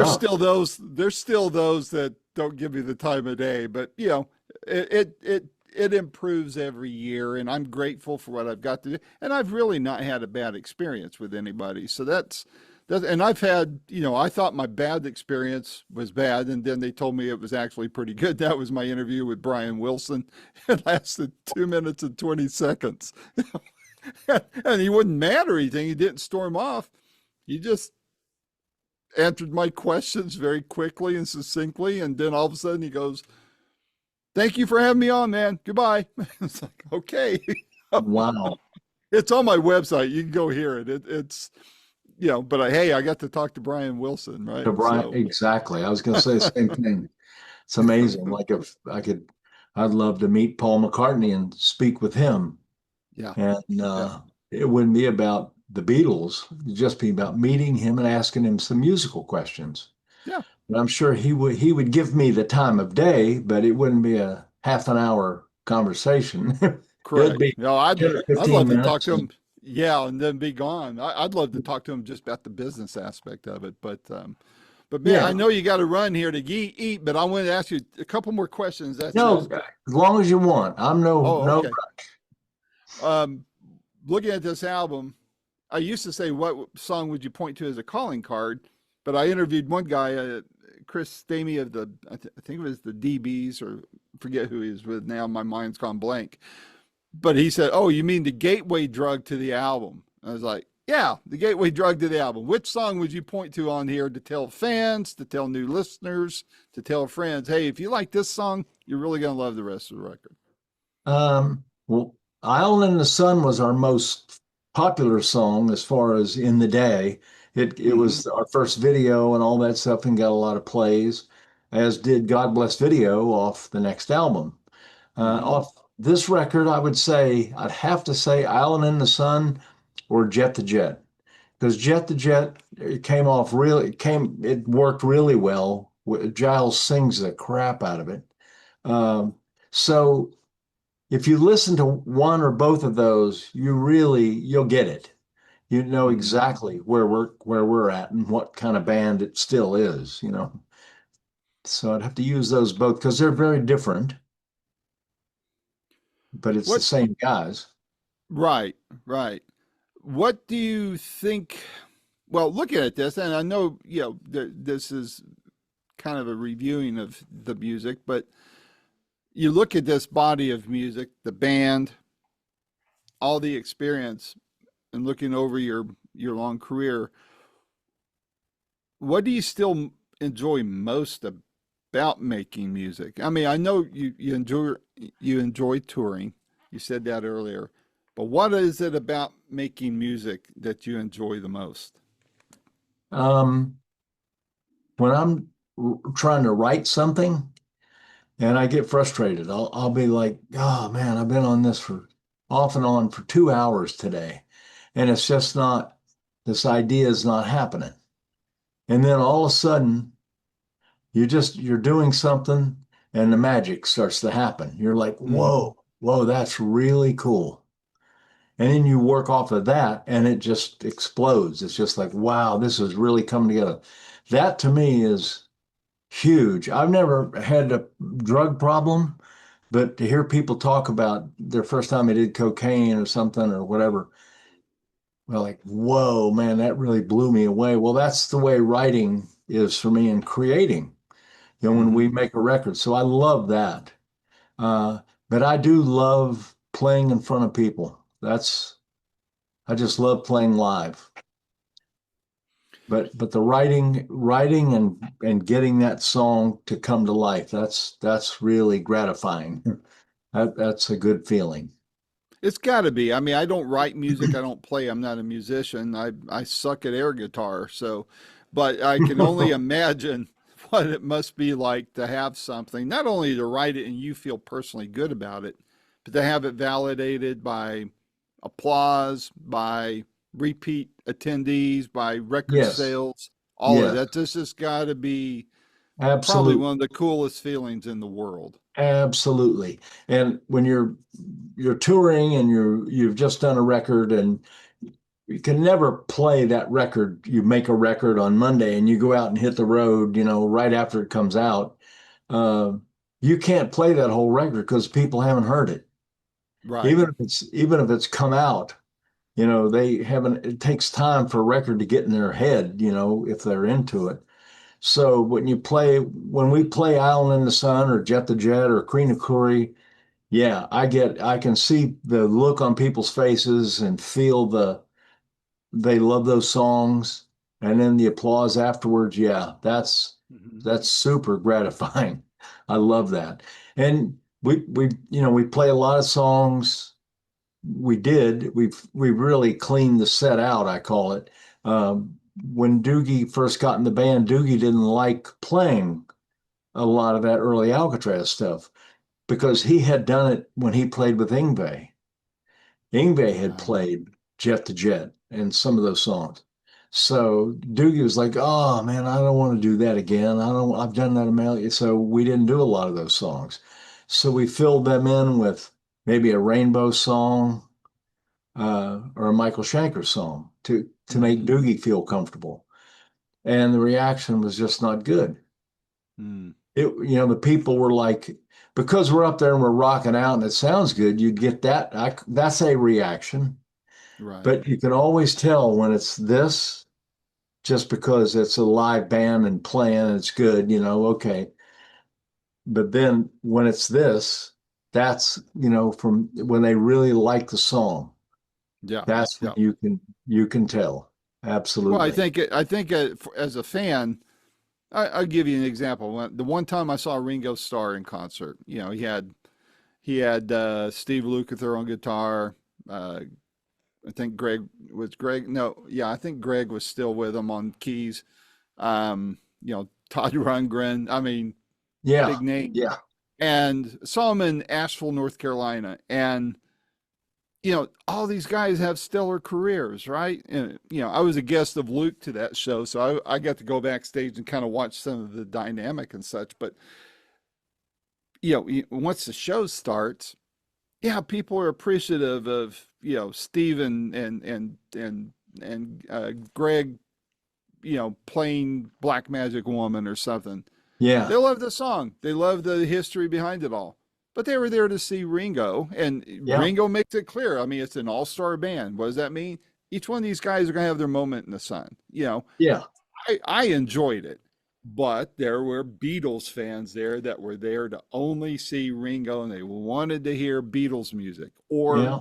there's still those that don't give you the time of day, but it improves every year, and I'm grateful for what I've got to do. And I've really not had a bad experience with anybody. So and I've had, I thought my bad experience was bad, and then they told me it was actually pretty good. That was my interview with Brian Wilson. It lasted 2 minutes and 20 seconds. And he wasn't mad or anything. He didn't storm off. He just answered my questions very quickly and succinctly. And then all of a sudden he goes, "Thank you for having me on, man. Goodbye." It's like, okay. Wow. It's on my website. You can go hear it. But hey, I got to talk to Brian Wilson, right? To Brian, So, exactly. I was going to say the same thing. It's amazing. Like if I'd love to meet Paul McCartney and speak with him. yeah, And yeah, it wouldn't be about the Beatles. It'd just be about meeting him and asking him some musical questions. yeah, And I'm sure he would give me the time of day, but it wouldn't be a half an hour conversation. It'd correct. be 10 or I'd 15 love to talk minutes. to him. Yeah, and then be gone. I'd love to talk to him just about the business aspect of it. But man, I Yeah. know you got to run here to eat, but I want to ask you a couple more questions. That's No, it. as long as you want. I'm Oh, no okay. Um, Looking at this album, I used to say, what song would you point to as a calling card? But I interviewed one guy, Chris Stamey of I think it was the DBs, or forget who he's with now. My mind's gone blank. But he said, "Oh, you mean the gateway drug to the album?" I was like, "Yeah, the gateway drug to the album. Which song would you point to on here to tell fans, to tell new listeners, to tell friends, hey, if you like this song, you're really going to love the rest of the record?" Well, Island in the Sun was our most popular song as far as in the day. It Mm-hmm. was our first video and all that stuff and got a lot of plays, as did God Bless Video off the next album. Mm-hmm. Off this record, I'd have to say Island in the Sun or Jet the Jet. Because Jet the Jet, it worked really well. Giles sings the crap out of it. Um, so if you listen to one or both of those, you'll get it. You know Mm-hmm. exactly where we're at and what kind of band it still is. So I'd have to use those both because they're very different, but it's the What? same guys. Right, right. What do you think? Well, looking at this, and I know, this is kind of a reviewing of the music, but you look at this body of music, the band, all the experience, and looking over your long career, what do you still enjoy most about making music? I mean, I know you enjoy touring. You said that earlier. But what is it about making music that you enjoy the most? Um, when I'm trying to write something and I get frustrated, I'll be like, oh man, I've been on this for off and on for 2 hours today, and it's just not. This idea is not happening. And then all of a sudden, you're doing something and the magic starts to happen. You're like, Mm, whoa, whoa, that's really cool. And then you work off of that and it just explodes. It's just like, wow, this is really coming together. That to me is huge. I've never had a drug problem, but to hear people talk about their first time they did cocaine or something or whatever, well, like, whoa, man, that really blew me away. Well, that's the way writing is for me in creating, when we Hmm. make a record. So I love that. Uh, but I do love playing in front of people. I just love playing live. But the writing and getting that song to come to life, that's really gratifying. That's a good feeling. It's got to be. I mean, I don't write music. I don't play. I'm not a musician. I suck at air guitar. So, but I can only imagine what it must be like to have something, not only to write it and you feel personally good about it, but to have it validated by applause, by repeat attendees, by record Yes, sales, all of yes, that. This has got to be probably absolutely. one of the coolest feelings in the world. Absolutely. And when you're touring and you've just done a record and you can never play that record. You make a record on Monday and you go out and hit the road, right after it comes out. Uh, you can't play that whole record because people haven't heard it. Right. Even if it's come out, they haven't, it takes time for a record to get in their head, if they're into it. So when we play Island in the Sun or Jet the Jet or Queen of Curry, yeah, I can see the look on people's faces and feel they love those songs. And then the applause afterwards. Yeah, Hmm. that's super gratifying. I love that. And we play a lot of songs. We really cleaned the set out, I call it. When Doogie first got in the band, Doogie didn't like playing a lot of that early Alcatraz stuff because he had done it when he played with Yngwie. Yngwie had played Jet to Jet and some of those songs. So Doogie was like, "Oh man, I don't want to do that again. I've done that a million." So we didn't do a lot of those songs. So we filled them in with maybe a Rainbow song, or a Michael Schenker song to make Hmm. Doogie feel comfortable. And the reaction was just not good. Hmm. The people were like, because we're up there and we're rocking out and it sounds good, you get that. That's a reaction. Right. But you can always tell when it's this, just because it's a live band and playing and it's good, okay. But then when it's this, that's, from when they really like the song, Yeah. that's when Yeah. you can tell. Well, Absolutely. I think as a fan, I'll give you an example. The one time I saw Ringo Starr in concert, he had Steve Lukather on guitar. Uh, I think Greg. No, yeah, I think Greg was still with him on keys. Todd Rundgren. I mean, Yeah. big name. Yeah. And saw him in Asheville, North Carolina, and all these guys have stellar careers, right? And, I was a guest of Luke to that show, so I got to go backstage and kind of watch some of the dynamic and such. But, once the show starts, yeah, people are appreciative of, Steve and Greg, playing Black Magic Woman or something. They Yeah. love the song. They love the history behind it all. But they were there to see Ringo, and Yeah. Ringo makes it clear. I mean, it's an all-star band. What does that mean? Each one of these guys are going to have their moment in the sun. Yeah. I enjoyed it, but there were Beatles fans there that were there to only see Ringo, and they wanted to hear Beatles music, or Yeah.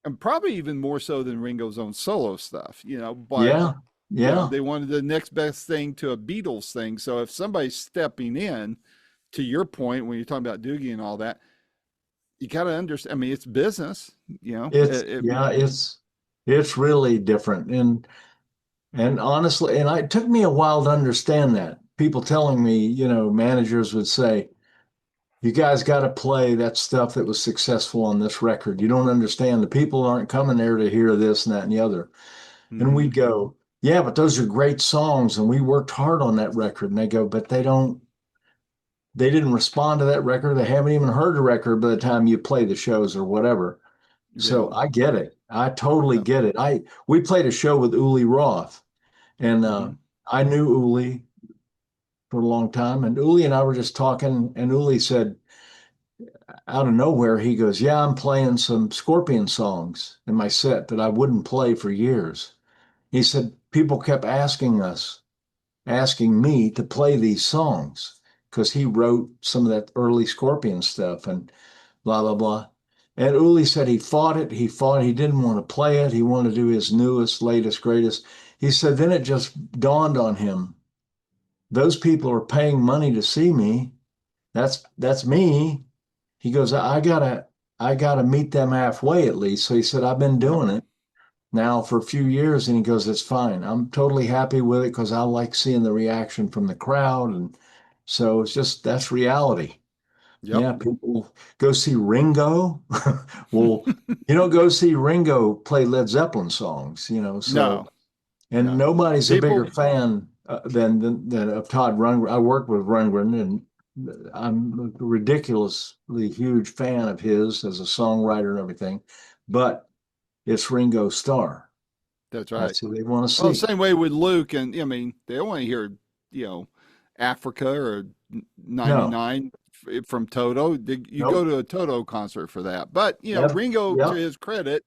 and probably even more so than Ringo's own solo stuff. But Yeah. Yeah. they wanted the next best thing to a Beatles thing. So if somebody's stepping in, to your point, when you're talking about Doogie and all that, you got to understand. I mean, it's business. It's yeah, it's really different. And honestly, and it took me a while to understand that. People telling me, managers would say, "You guys got to play that stuff that was successful on this record. You don't understand. The people aren't coming there to hear this and that and the other." And Mm-hmm. we'd go, "Yeah, but those are great songs and we worked hard on that record." And they go, "But they didn't respond to that record. They haven't even heard the record by the time you play the shows or whatever." Yeah. So I get it. I totally Yeah. get it. We played a show with Uli Roth, and Mm-hmm. I knew Uli for a long time. And Uli and I were just talking, and Uli said, out of nowhere, he goes, "Yeah, I'm playing some Scorpion songs in my set that I wouldn't play for years." He said, "People kept asking us, asking me to play these songs because he wrote some of that early Scorpion stuff and blah, blah, blah. And Uli said he fought it. He fought. He didn't want to play it. He wanted to do his newest, latest, greatest. He said, then it just dawned on him. Those people are paying money to see me. That's me. He goes, I gotta meet them halfway at least. So he said, I've been Yep. doing it now for a few years. And he goes, it's fine. I'm totally happy with it because I like seeing the reaction from the crowd. And so it's just that's reality. Yep. Yeah, people go see Ringo. Well, you don't go see Ringo play Led Zeppelin songs, so No, and no. nobody's a bigger People, fan than of Todd Rundgren. I worked with Rundgren, and I'm a ridiculously huge fan of his as a songwriter and everything. But it's Ringo Starr. that's right. That's who they want to Well, see. same way with Luke, and I mean, they don't want to hear, you know, Africa or No, 99 from Toto. You go nope. to a Toto concert for that. But, Yep. Ringo, to Yep. his credit,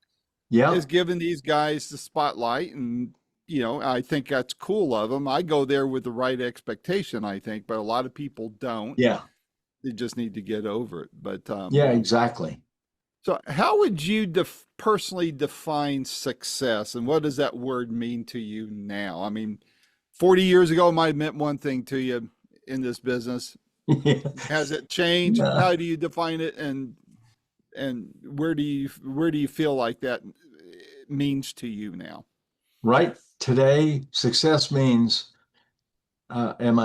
is Yep. giving these guys the spotlight. And, I think that's cool of him. I go there with the right expectation, I think, but a lot of people don't. Yeah. They just need to get over it. But, Yeah. Exactly. so, how would you personally define success, and what does that word mean to you now? I mean, 40 years ago it might have meant one thing to you in this business. Has it changed? Yeah. How do you define it, and where do you feel like that means to you now? Right today, success means am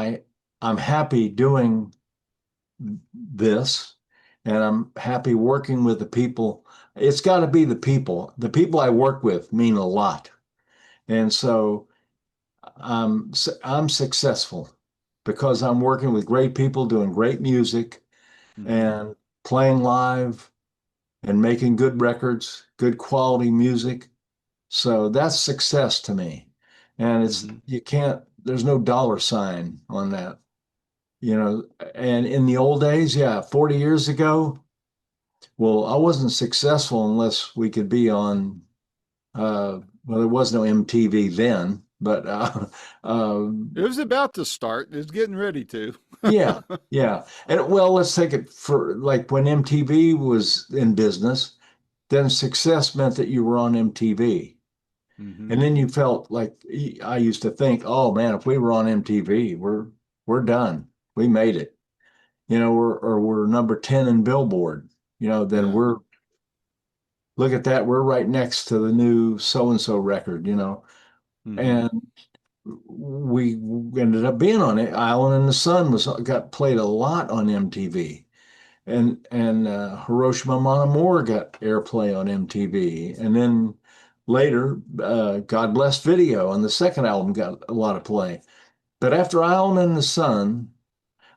I'm happy doing this and I'm happy working with the people. It's got to be the people. The people I work with mean a lot. And so I'm successful because I'm working with great people doing great music Mm-hmm. and playing live and making good records, good quality music. So that's success to me. And Mm-hmm. you can't, there's no dollar sign on that, you know. And in the old days, yeah, 40 years ago, well, I wasn't successful unless we could be on, well, there was no MTV then, but uh, It was about to start. It's getting ready to. yeah, yeah. And well, let's take it for like when MTV was in business, then success meant that you were on MTV. Mm-hmm. And then you felt like I used to think, oh man, if we were on MTV, we're done. We made it. We're number 10 in Billboard. Then Yeah. we're look at that, we're right next to the new so and so record. Mm-hmm. And we ended up being on it. Island in the Sun was got played a lot on MTV. And Hiroshima Mon Amour got airplay on MTV. And then later, God Bless Video on the second album got a lot of play. But after Island in the Sun,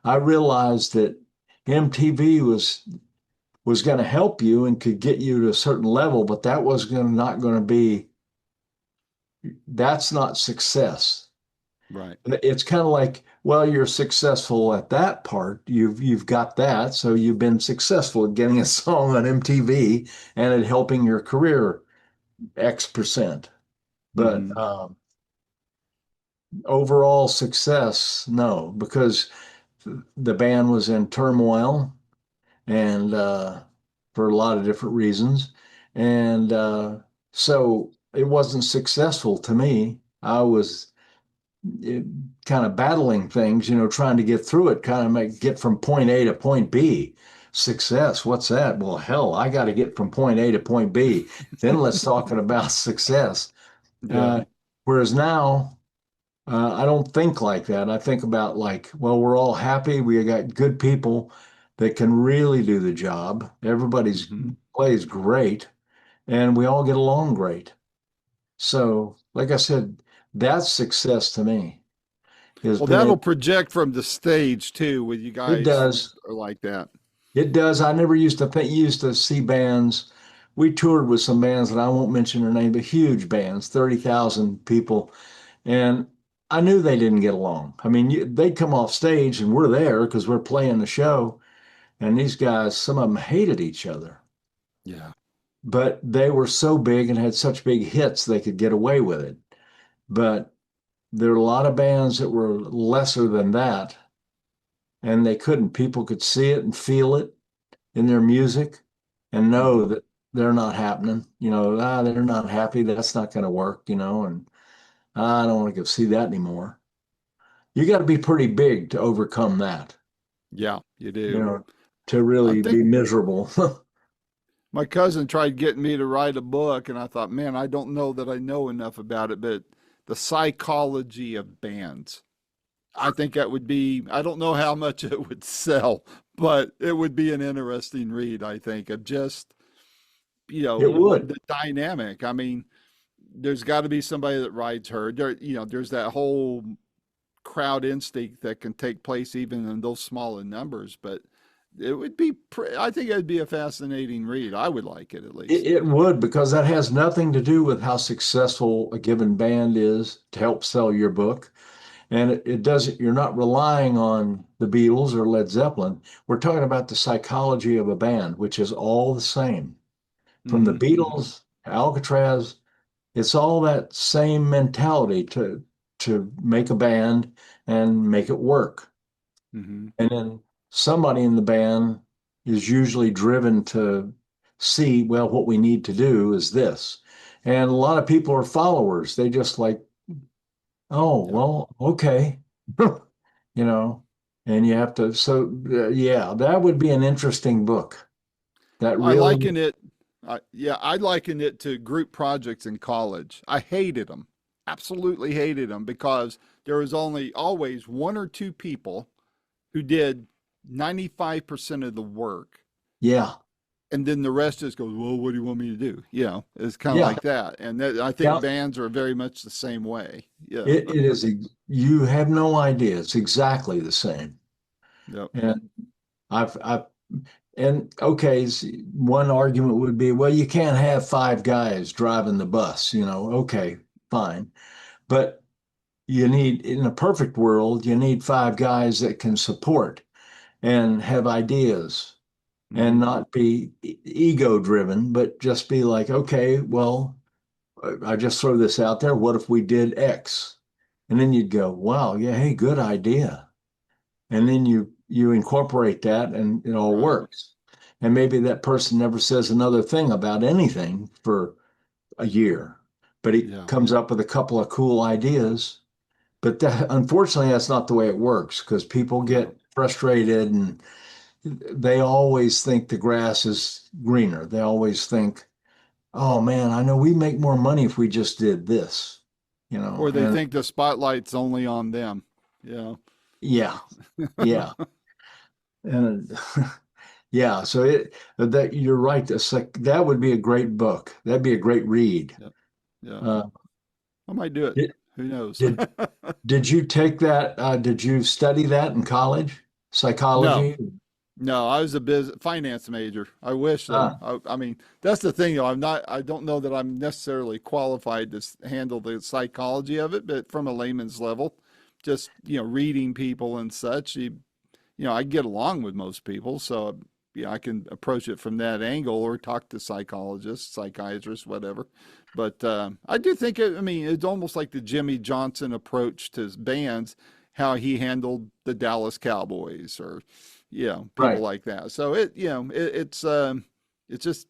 I realized that MTV was going to help you and could get you to a certain level, but that was not going to be, that's not success. Right. It's kind of like, well, you're successful at that part. You've got that, so you've been successful at getting a song on MTV and at helping your career X percent. But Mm-hmm. overall success, no, because the band was in turmoil and for a lot of different reasons, and so it wasn't successful to me. I was it, kind of battling things, trying to get through it, kind of get from point A to point B. Success, what's that? Well, hell, I got to get from point A to point B. Then let's talk about success. Yeah. Uh, Whereas now, I don't think like that. I think about like, well, we're all happy. We got good people that can really do the job. Everybody's Mm-hmm. plays great, and we all get along great. So, like I said, that's success to me. Has Well, been that'll it. project from the stage too, with you It guys does. are like that. It does. I never used to think, used to see bands. We toured with some bands that I won't mention their name, but huge bands, 30,000 people. And I knew they didn't get along. I mean, they'd come off stage and we're there because we're playing the show. And these guys, some of them hated each other, Yeah. but they were so big and had such big hits they could get away with it. But there are a lot of bands that were lesser than that, and they couldn't. People could see it and feel it in their music and know Hmm. that they're not happening. They're not happy. That's not going to work, and I don't want to go see that anymore. You got to be pretty big to overcome that, Yeah, you you do. know, to I really think be miserable. my cousin tried getting me to write a book, and I thought, man, I don't know that I know enough about it, but the psychology of bands. I think that would be, I don't know how much it would sell, but it would be an interesting read, I think, of just, It would. the dynamic. I mean, there's got to be somebody that rides herd. There's that whole crowd instinct that can take place even in those smaller numbers, but it would be, I think it would be a fascinating read. I would like it at It, least. it would, because that has nothing to do with how successful a given band is to help sell your book. And it doesn't, you're not relying on the Beatles or Led Zeppelin. We're talking about the psychology of a band, which is all the same. From the Hmm. Hmm. Beatles, Alcatrazz, it's all that same mentality to make a band and make it work. Hmm. And then somebody in the band is usually driven to see, well, what we need to do is this. And a lot of people are followers. They just like, oh, Yep. well, okay. you know, and you have to, so yeah, that would be an interesting book. That I really, liken it, yeah, I liken it to group projects in college. I hated them, absolutely hated them because there was only always one or two people who did 95% of the work. yeah, And then the rest just goes, well, what do you want me to do? It's kind of yeah, like that. And that, I think yeah. bands are very much the same way. Yeah. It is, you have no idea. It's exactly the same. Yep. And I've, and okay, one argument would be, well, you can't have five guys driving the bus, okay, fine. But in a perfect world, you need five guys that can support and have ideas and Hmm. not be ego driven, but just be like, okay, well, I just throw this out there. What if we did X? And then you'd go, wow, yeah, hey, good idea. And then you incorporate that and it all Right. works. And maybe that person never says another thing about anything for a year, but he Yeah. comes up with a couple of cool ideas. But unfortunately, that's not the way it works, because people Yeah. get frustrated and they always think the grass is greener. They always think, oh man, I know we make more money if we just did this, Or they and think the spotlight's only on them. Yeah. yeah, yeah. And yeah, so that you're right. That's like, that would be a great book. That'd be a great read. Yeah. Yeah. Uh, I might do it. did, Who knows? did did you take that? Did you study that in college? No, Psychology? no, I was a finance major. I wish though. Ah, I mean, that's the thing though. I don't know that I'm necessarily qualified to handle the psychology of it, but from a layman's level, just, reading people and such, I get along with most people. So, I can approach it from that angle or talk to psychologists, psychiatrists, whatever. But I do think I mean, it's almost like the Jimmy Johnson approach to bands, how he handled the Dallas Cowboys or, people right. like that. So it's just,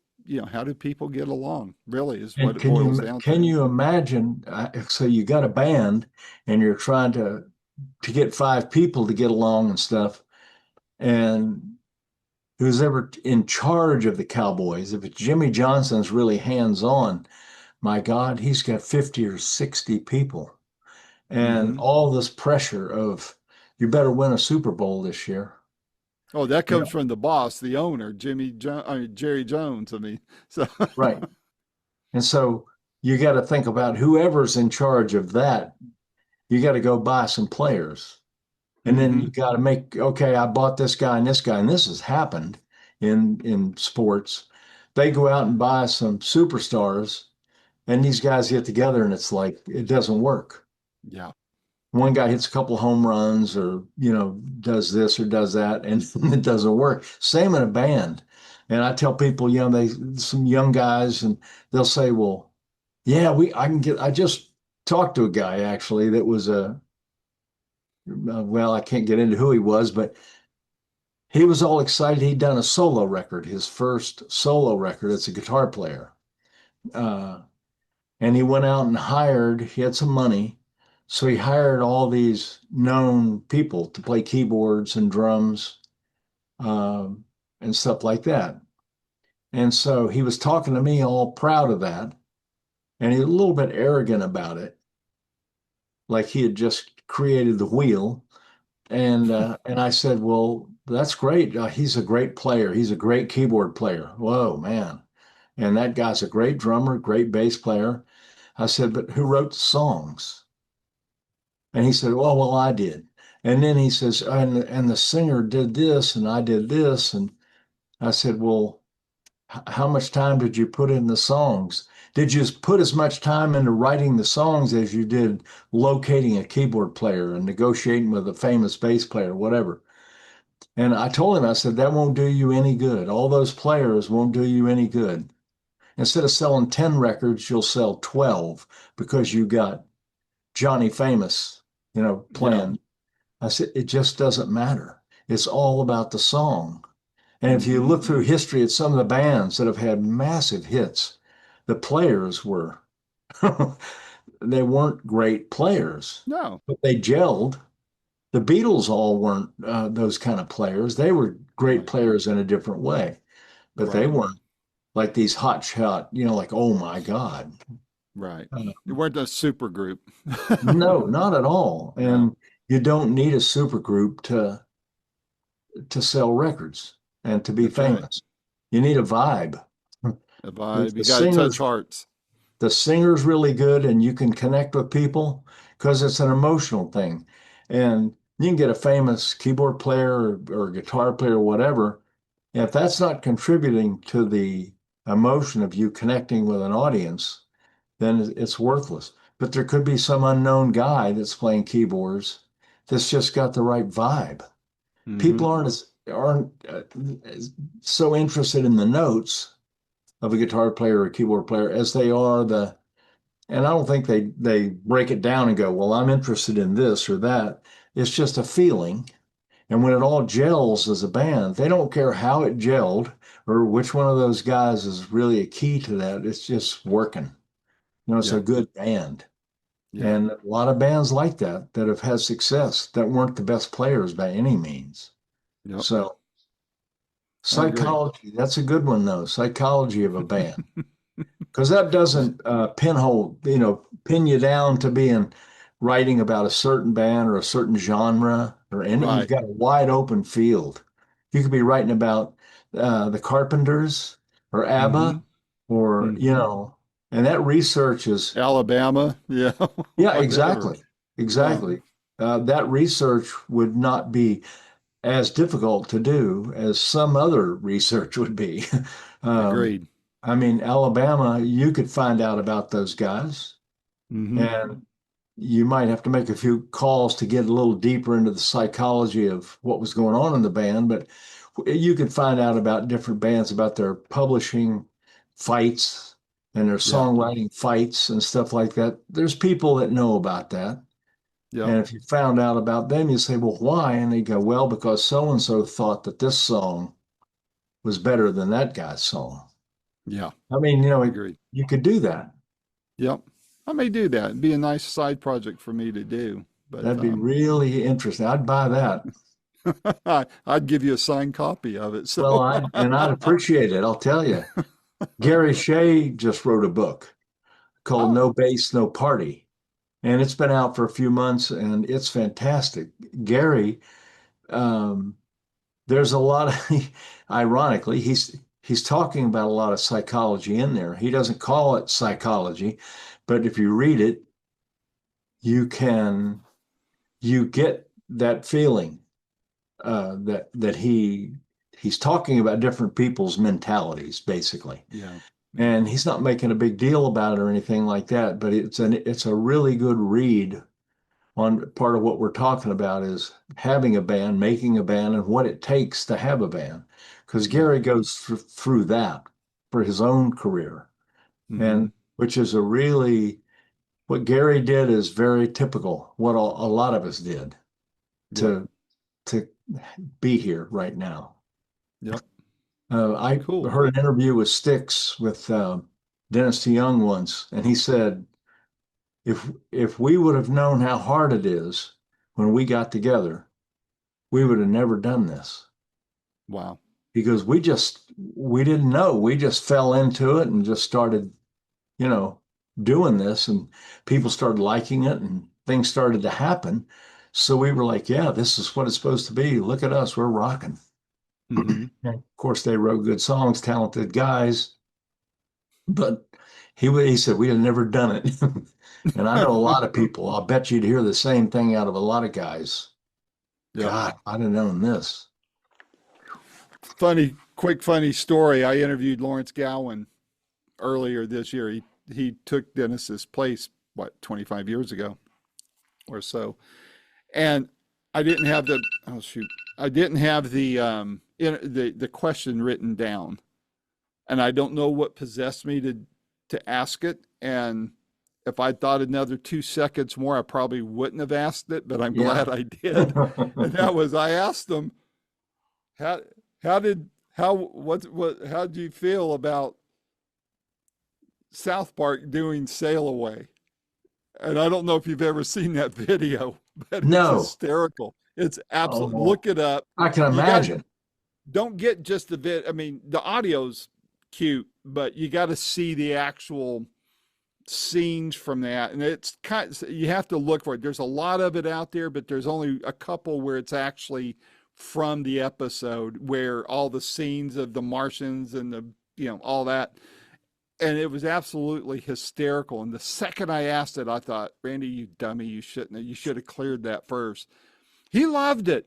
how do people get along really is what And it boils down can to. you imagine? So you got a band, and you're trying to get five people to get along and stuff, and who's ever in charge of the Cowboys, if it's Jimmy Johnson's really hands on, my God, he's got 50 or 60 people, and Hmm. all this pressure of you better win a Super Bowl this year. Oh, that You comes know, from the boss, the owner, I mean, Jerry Jones. I mean, so right. And so you got to think about whoever's in charge of that. You got to go buy some players. And then hmm. you got to make, okay, I bought this guy and this guy, and this has happened in sports. They go out and buy some superstars, and these guys get together, and it's like it doesn't work. Yeah. One guy hits a couple home runs, or does this or does that, and it doesn't work. Same in a band. And I tell people, they some young guys, and they'll say, "Well, yeah, I can get. I just talked to a guy actually that was well, I can't get into who he was, but he was all excited. He'd done a solo record, his first solo record as a guitar player. Uh, and he went out and hired, he had some money. So he hired all these known people to play keyboards and drums um, and stuff like that. And so he was talking to me all proud of that. And he was a little bit arrogant about it, like he had just created the wheel. And I said, well, that's great. He's a great player. He's a great keyboard player. Whoa, man. And that guy's a great drummer, great bass player. I said, but who wrote the songs? And he said, well, I did. And then he says, and the singer did this, and I did this. And I said, well, how much time did you put in the songs? Did you put as much time into writing the songs as you did locating a keyboard player and negotiating with a famous bass player, whatever? And I told him, I said, that won't do you any good. All those players won't do you any good. Instead of selling 10 records, you'll sell 12 because you got Johnny Famous, Yeah. playing. I said, it just doesn't matter. It's all about the song. And if you Hmm. look through history at some of the bands that have had massive hits, the players were, they weren't great players, No. but they gelled. The Beatles all weren't those kind of players. They were great Right. players in a different way, but they Right. weren't like these hot shot, like, oh my God. Right. Uh, It weren't a super group. no, not at all. No. And you don't need a super group to sell records and to be That's right. famous. You need a vibe. A The, vibe. the You got to touch singers hearts. the singer's really good and you can connect with people because it's an emotional thing. And you can get a famous keyboard player or guitar player or whatever. If that's not contributing to the emotion of you connecting with an audience, then it's worthless. But there could be some unknown guy that's playing keyboards that's just got the right vibe. People Hmm. aren't so interested in the notes of a guitar player or a keyboard player as they are and I don't think they break it down and go, well, I'm interested in this or that. It's just a feeling. And when it all gels as a band, they don't care how it gelled or which one of those guys is really a key to that. It's just working. It's a Yeah. good band. Yeah. And a lot of bands like that have had success that weren't the best players by any means. Yep. So I agree. psychology, that's a good one though. Psychology of a band. Because that doesn't pin you down to being writing about a certain band or a certain genre or any. You've Right. got a wide open field. You could be writing about the Carpenters or Hmm. ABBA or Hmm. and that research is Alabama. Yeah. yeah, Whatever. exactly, Yeah. exactly. That research would not be as difficult to do as some other research would be. Um, Agreed. I mean, Alabama, you could find out about those guys, Hmm. and you might have to make a few calls to get a little deeper into the psychology of what was going on in the band, but you could find out about different bands, about their publishing fights and their Yeah. songwriting fights and stuff like that. There's people that know about that. Yep. And if you found out about them, you say, well, why? And they go, well, because so and so thought that this song was better than that guy's song. Yeah. I mean, Agreed. you could do that. Yep. I may do that. It'd be a nice side project for me to do. But That'd be really interesting. I'd buy that. I'd give you a signed copy of it. Well, So, I'd appreciate it. I'll tell you. Gary Shea just wrote a book called oh, No Bass, No Party, and it's been out for a few months, and it's fantastic. Gary, um, there's a lot of, ironically, he's talking about a lot of psychology in there. He doesn't call it psychology, but if you read it, you can you get that feeling that he's talking about different people's mentalities, basically. yeah. Yeah. And he's not making a big deal about it or anything like that, but it's a really good read on part of what we're talking about is having a band, making a band, and what it takes to have a band. Because Yeah. Gary goes through that for his own career, Hmm. and which is a really what Gary did is very typical, what a lot of us did Yep. to to be here right now. Yep. I Cool. heard an interview with Styx with Dennis DeYoung once, and he said, if we would have known how hard it is when we got together, we would have never done this. Wow. Because we didn't know. We just fell into it and just started, you know, doing this, and people started liking it and things started to happen. So we were like, yeah, this is what it's supposed to be. Look at us, we're rocking. Mm-hmm. And of course, they wrote good songs, talented guys, but he said we'd have never done it. And I know a lot of people. I'll bet you'd hear the same thing out of a lot of guys. Yep. God, I'd have known this. Funny story. I interviewed Lawrence Gowan earlier this year. He took Dennis's place, what, 25 years ago or so. And I didn't have the oh shoot. I didn't have the question written down. And I don't know what possessed me to ask it. And if I thought another 2 seconds more, I probably wouldn't have asked it, but I'm Yeah. glad I did. And that was I asked them, how how did you feel about South Park doing Sail Away? And I don't know if you've ever seen that video, but it's No. hysterical. It's absolute. Oh, Look it up. I can You got imagine. don't get just the vid. I mean, the audio's cute, but you got to see the actual scenes from that, and it's kind of, you have to look for it. There's a lot of it out there, but there's only a couple where it's actually from the episode, where all the scenes of the Martians and the all that, and it was absolutely hysterical. And the second I asked it, I thought, Randy, you dummy, you should have cleared that first. He loved it.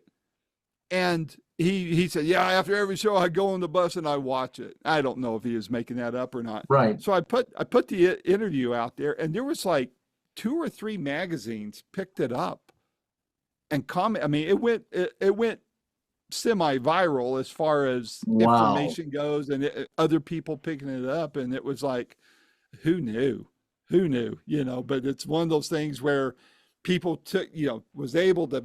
And he said, yeah, after every show I go on the bus and I watch it. I don't know if he was making that up or not. Right. So I put the interview out there, and there was like 2 or 3 magazines picked it up and comment. I mean, it went semi-viral as far as Wow. information goes, and other people picking it up, and it was like, who knew? Who knew? But it's one of those things where people took, was able to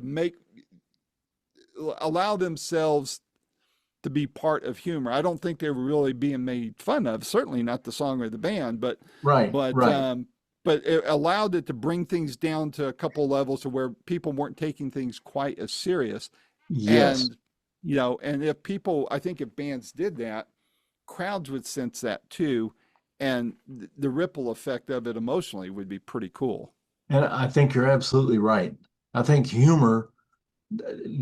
allow themselves to be part of humor. I don't think they were really being made fun of. Certainly not the song or the band, but Right. but Right. um, but it allowed it to bring things down to a couple levels to where people weren't taking things quite as serious. Yes. And and if people, I think if bands did that, crowds would sense that too, and the ripple effect of it emotionally would be pretty cool. And I think you're absolutely right. I think humor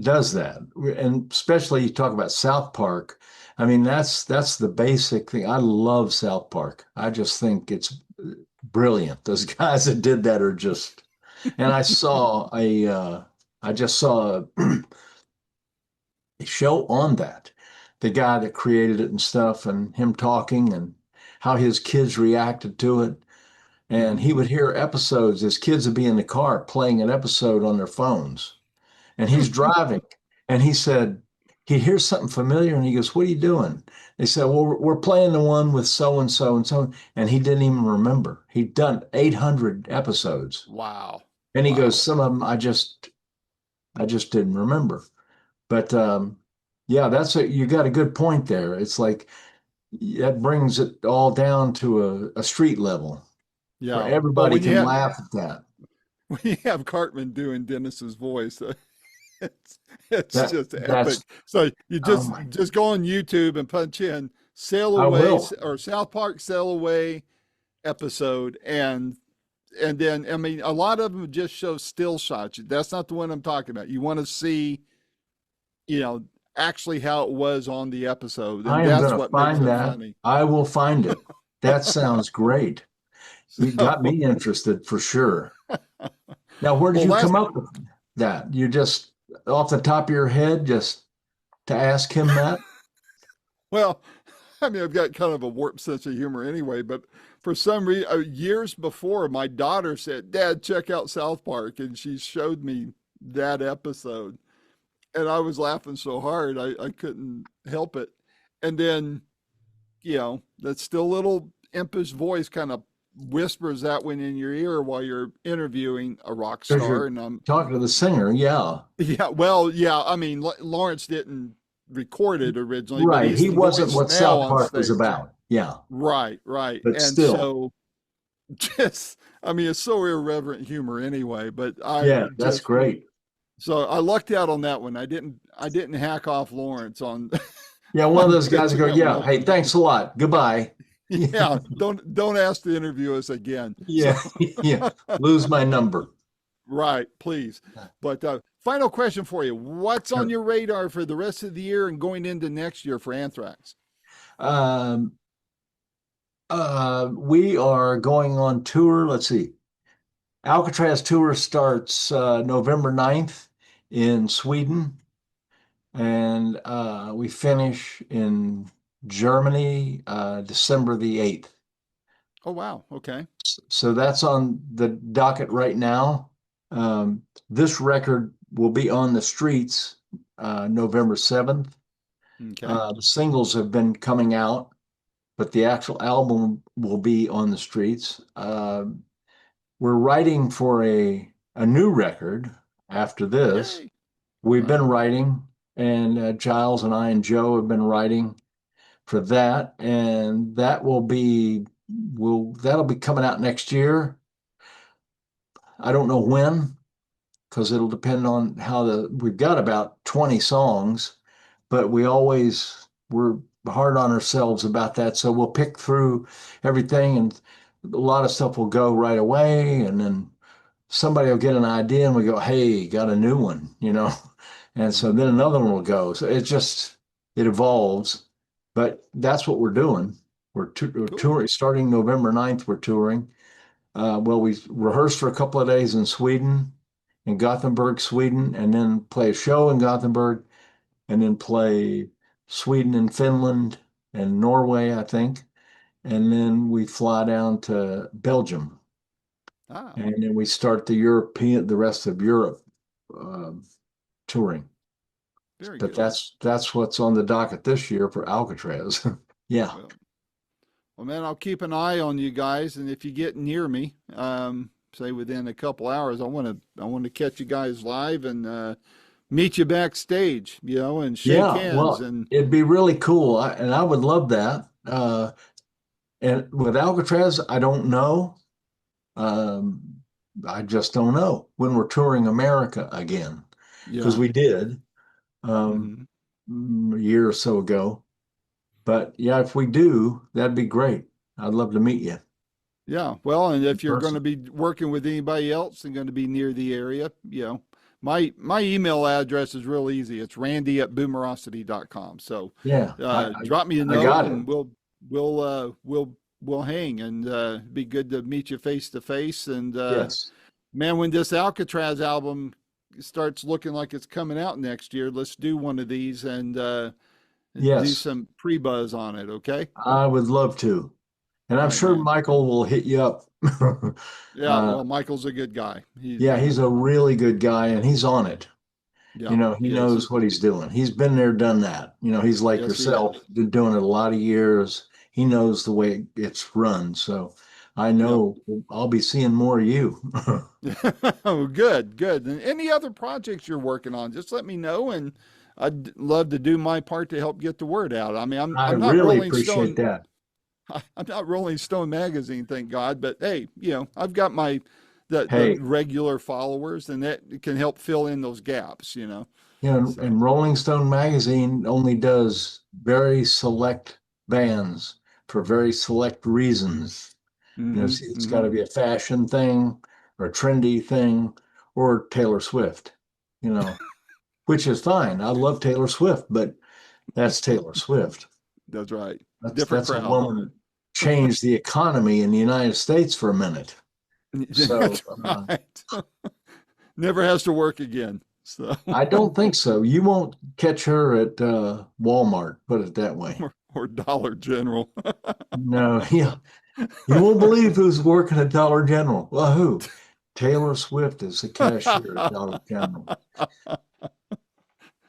does that. And especially you talk about South Park. I mean, that's the basic thing. I love South Park. I just think it's brilliant. Those guys that did that are just, and I just saw a show on that. The guy that created it and stuff, and him talking and how his kids reacted to it. And he Mm-hmm. would hear episodes, his kids would be in the car playing an episode on their phones. And he's driving. And he said, he hears something familiar and he goes, what are you doing? They said, well, we're playing the one with so and so and so. And he didn't even remember. He'd done 800 episodes. Wow. And he goes, Wow. some of them I just didn't remember. But yeah, you got a good point there. It's like that brings it all down to a street level where Yeah. Well, everybody can laugh at that. when you have Cartman doing Dennis's voice, it's it's That just epic. that's So you oh just my, just go on YouTube and punch in "Sail I Away" will. or South Park "Sail Away" episode, and then I mean a lot of them just show still shots. That's not the one I'm talking about. You want to see, you know, actually how it was on the episode, and I am that's gonna what makes find it that. funny. I will find it. That sounds great. You got So, me interested for sure. Now, where did well, you last come up with that? You just off the top of your head, just to ask him that? well, I mean, I've got kind of a warped sense of humor anyway, but for some reason, years before, my daughter said, Dad, check out South Park. And she showed me that episode. And I was laughing so hard, I couldn't help it. And then, that still little impish voice kind of whispers that one in your ear while you're interviewing a rock Because star. you're And talking to the singer. Yeah. yeah, well, yeah, I mean, Lawrence didn't record it originally, but Right. he's He the wasn't voice what now South on Park was stage. about. Yeah. Right, right. But And still, so just, I mean, it's so irreverent humor anyway, but I yeah, that's just, great. so I lucked out on that one. I didn't hack off Lawrence on Yeah. One of on those guys would pitching go, that one yeah, up hey, to me. thanks a lot. Goodbye. Yeah. Yeah, don't ask to interview us again. So Yeah. Yeah. Lose my number. right, please. But final question for you: what's on Sure. your radar for the rest of the year and going into next year for Anthrax? Um, we are going on tour. Let's see. Alcatrazz tour starts November 9th in Sweden, and we finish in Germany December the 8th. Oh wow, okay, So that's on the docket right now. This record will be on the streets November 7th. okay, The singles have been coming out, but the actual album will be on the streets. We're writing for a new record after this. yay! All We've been right, writing, and Giles and I and Joe have been writing for that, and that'll be coming out next year. I don't know when, because it'll depend on we've got about 20 songs, but we're hard on ourselves about that. So we'll pick through everything, and a lot of stuff will go right away, and then somebody will get an idea and we go, hey, got a new one. And so then mm-hmm. another one will go. So it evolves, but that's what we're doing. We're Cool. touring starting November 9th, we're touring. Well, we rehearsed for a couple of days in Sweden, in Gothenburg, Sweden, and then play a show in Gothenburg, and then play Sweden and Finland and Norway, I think. And then we fly down to Belgium, Ah, and then we start the rest of Europe uh, touring. very But good. that's what's on the docket this year for Alcatraz. Yeah, Well, well, man, I'll keep an eye on you guys, and if you get near me, say within a couple hours, I want to catch you guys live and meet you backstage, and shake yeah. hands Well, and it'd be really cool, and I would love that. And with Alcatraz, I don't know. Um, I just don't know when we're touring America again, because yeah. we did um, Hmm. a year or so ago. But yeah, if we do, that'd be great. I'd love to meet you Yeah. Well, and in if you're going to person. be working with anybody else and going to be near the area, my email address is real easy. It's randy@boomerocity.com. So Yeah, drop me a I note got it. and we'll hang and be good to meet you face to face. And Yes, man, when this Alcatraz album starts looking like it's coming out next year, let's do one of these and do yes, some pre-buzz on it. Okay. I would love to. And All I'm right, sure man. Michael will hit you up. Yeah. Uh, Well, Michael's a good guy. He's yeah, he's a really good guy and he's on it. yeah, He he is. knows what he's doing. He's been there, done that. He's like Yes, he yourself, has. been doing it a lot of years. He knows the way it's run. So I Yep. know I'll be seeing more of you. Oh, good, good. And any other projects you're working on, just let me know, and I'd love to do my part to help get the word out. I mean, I'm I I'm not really Rolling appreciate Stone. that. I'm not Rolling Stone magazine, thank God. But hey, I've got the Hey, regular followers, and that can help fill in those gaps. and So. Rolling Stone magazine only does very select bands for very select reasons. Mm-hmm. It's got Mm-hmm. to be a fashion thing or a trendy thing or Taylor Swift, you know, which is fine. I love Taylor Swift, but that's Taylor Swift. That's right. Different That's a crowd. woman that changed the economy in the United States for a minute. So That's right. Never has to work again. So. I don't think so. You won't catch her at Walmart, put it that way. or Dollar General. No, yeah. You won't believe who's working at Dollar General. Well, who? Taylor Swift is the cashier at Dollar General.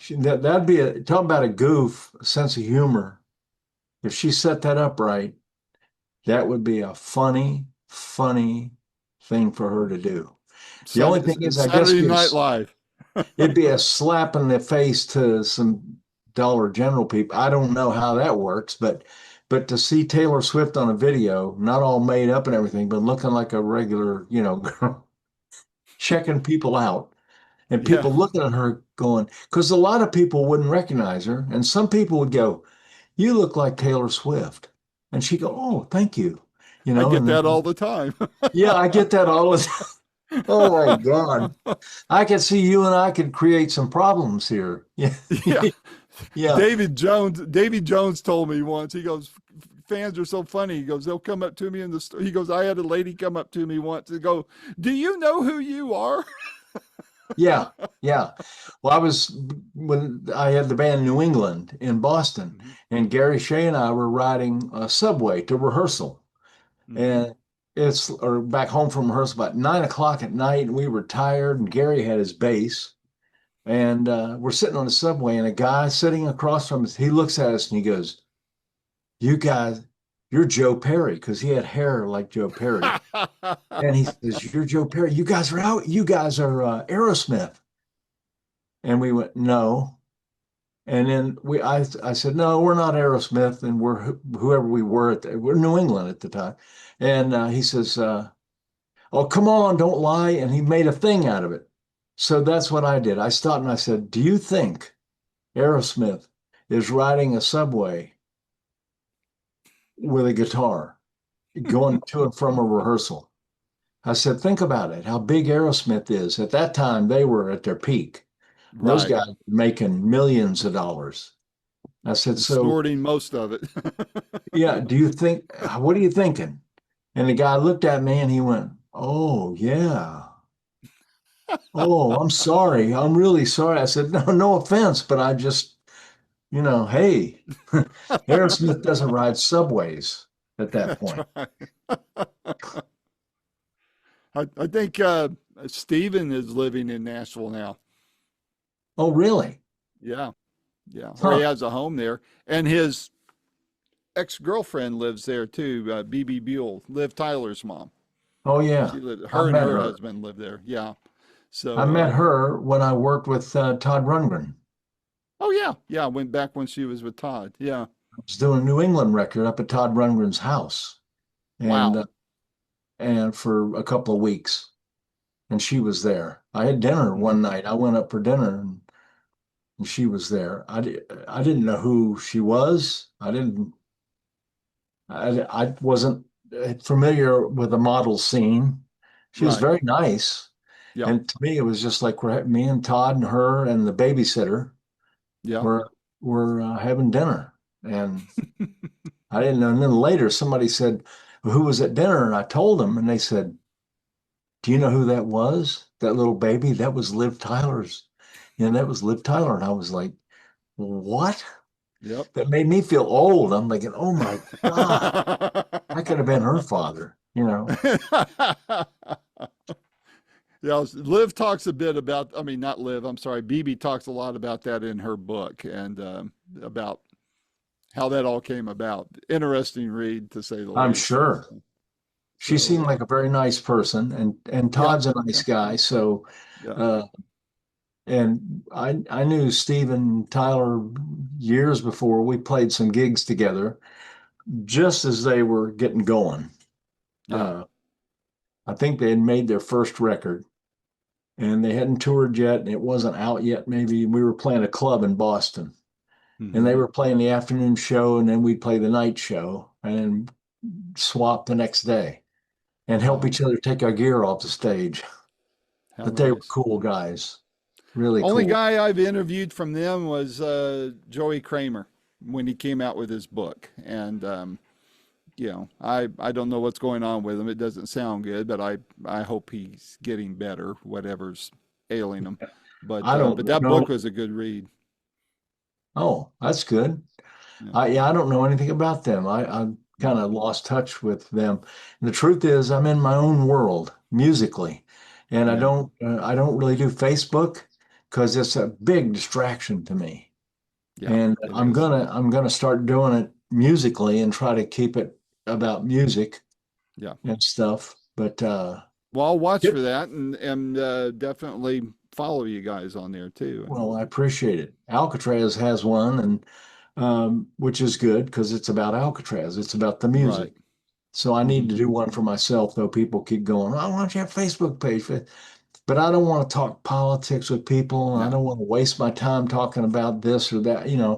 That'd be talk about a goof, a sense of humor. If she set that up right, that would be a funny. funny thing for her to do. The only thing is, I guess Saturday Night it's Live. it'd be a slap in the face to some Dollar General people. I don't know how that works, but to see Taylor Swift on a video, not all made up and everything, but looking like a regular, girl, checking people out and Yeah, people looking at her going, because a lot of people wouldn't recognize her, and some people would go, "You look like Taylor Swift," and she go, "Oh, thank you," I get and that then all the time. yeah, I get that all the time. Oh my God. I could see you and I could create some problems here. Yeah. Yeah. Yeah. Davy Jones told me once, he goes, fans are so funny. He goes, they'll come up to me in the store. He goes, I had a lady come up to me once and go, do you know who you are? Yeah. Yeah. Well, when I had the band New England in Boston, Mm-hmm. and Gary Shea and I were riding a subway to rehearsal. Mm-hmm. And or back home from rehearsal about 9 o'clock at night, and we were tired, and Gary had his bass. And we're sitting on the subway, and a guy sitting across from us, he looks at us and he goes, "You guys, you're Joe Perry," because he had hair like Joe Perry. And he says, "You're Joe Perry. You guys are out. You guys are Aerosmith." And we went, "No." And then I said, "No, we're not Aerosmith, and we're whoever we were we're New England at the time." And he says, "Oh, come on, don't lie." And he made a thing out of it. So that's what I did. I stopped and I said, "Do you think Aerosmith is riding a subway with a guitar going to and from a rehearsal?" I said, "Think about it, how big Aerosmith is. At that time, they were at their peak. Those Right. guys were making millions of dollars." I said, And "So, snorting most of it. yeah, what are you thinking?" And the guy looked at me and he went, "Oh, yeah. Oh, I'm sorry. I'm really sorry." I said, "No, no offense, but I just, hey, Aerosmith doesn't ride subways at that That's point." right. I think Steven is living in Nashville now. Oh, really? Yeah. Yeah. Or he Huh. has a home there. And his ex-girlfriend lives there too, BB Buell, Liv Tyler's mom. Oh, yeah. She lived, I her and met her her. husband live there. Yeah. I So, met her when I worked with Todd Rundgren. oh yeah, yeah. I went back when she was with Todd. Yeah. I was doing a New England record up at Todd Rundgren's house, and Wow. for a couple of weeks, and she was there. I had dinner Mhm. one night. I went up for dinner, and she was there. I didn't know who she was. I wasn't familiar with the model scene. She was Right. very nice, Yeah. and to me, it was just like me and Todd and her and the babysitter Yeah. were having dinner, and I didn't know. And then later, somebody said, "Who was at dinner?" And I told them, and they said, "Do you know who that was? That little baby? That was Liv Tyler's." And that was Liv Tyler. And I was like, "What?" Yep. That made me feel old. I'm thinking, "Oh my God, I could have been her father." Yeah, Liv talks a bit about, I mean, not Liv, I'm sorry, BB talks a lot about that in her book and about how that all came about. Interesting read, to say the I'm least. sure. She So, seemed like a very nice person, and yeah, Todd's a yeah, nice guy. So, yeah. uh, and I knew Steven Tyler years before. We played some gigs together just as they were getting going. Yeah. Uh, I think they had made their first record, and they hadn't toured yet, and it wasn't out yet. Maybe we were playing a club in Boston, and they Hmm. were playing the afternoon show, and then we'd play the night show, and then swap the next day and help Wow. each other take our gear off the stage. How But they were nice. cool guys, really Only cool. guy I've interviewed from them was Joey Kramer when he came out with his book. And, I don't know what's going on with him. It doesn't sound good, but I hope he's getting better, whatever's ailing him. I But don't that book know. was a good read. Oh, that's good. Yeah. Yeah, I don't know anything about them. I kind Mm. of lost touch with them. And the truth is, I'm in my own world musically, and Yeah. I don't really do Facebook because it's a big distraction to me. Yeah. And It is. I'm gonna start doing it musically and try to keep it about music. Yeah. and stuff. But Well, I'll watch yep. for that and definitely follow you guys on there too. And Well, I appreciate it. Alcatrazz has one, and which is good because it's about Alcatrazz. It's about the right. music. So I Hmm. need to do one for myself, though. People keep going, "Oh, why don't you have a Facebook page?" But I don't want to talk politics with people. I No. don't want to waste my time talking about this or that. Yeah.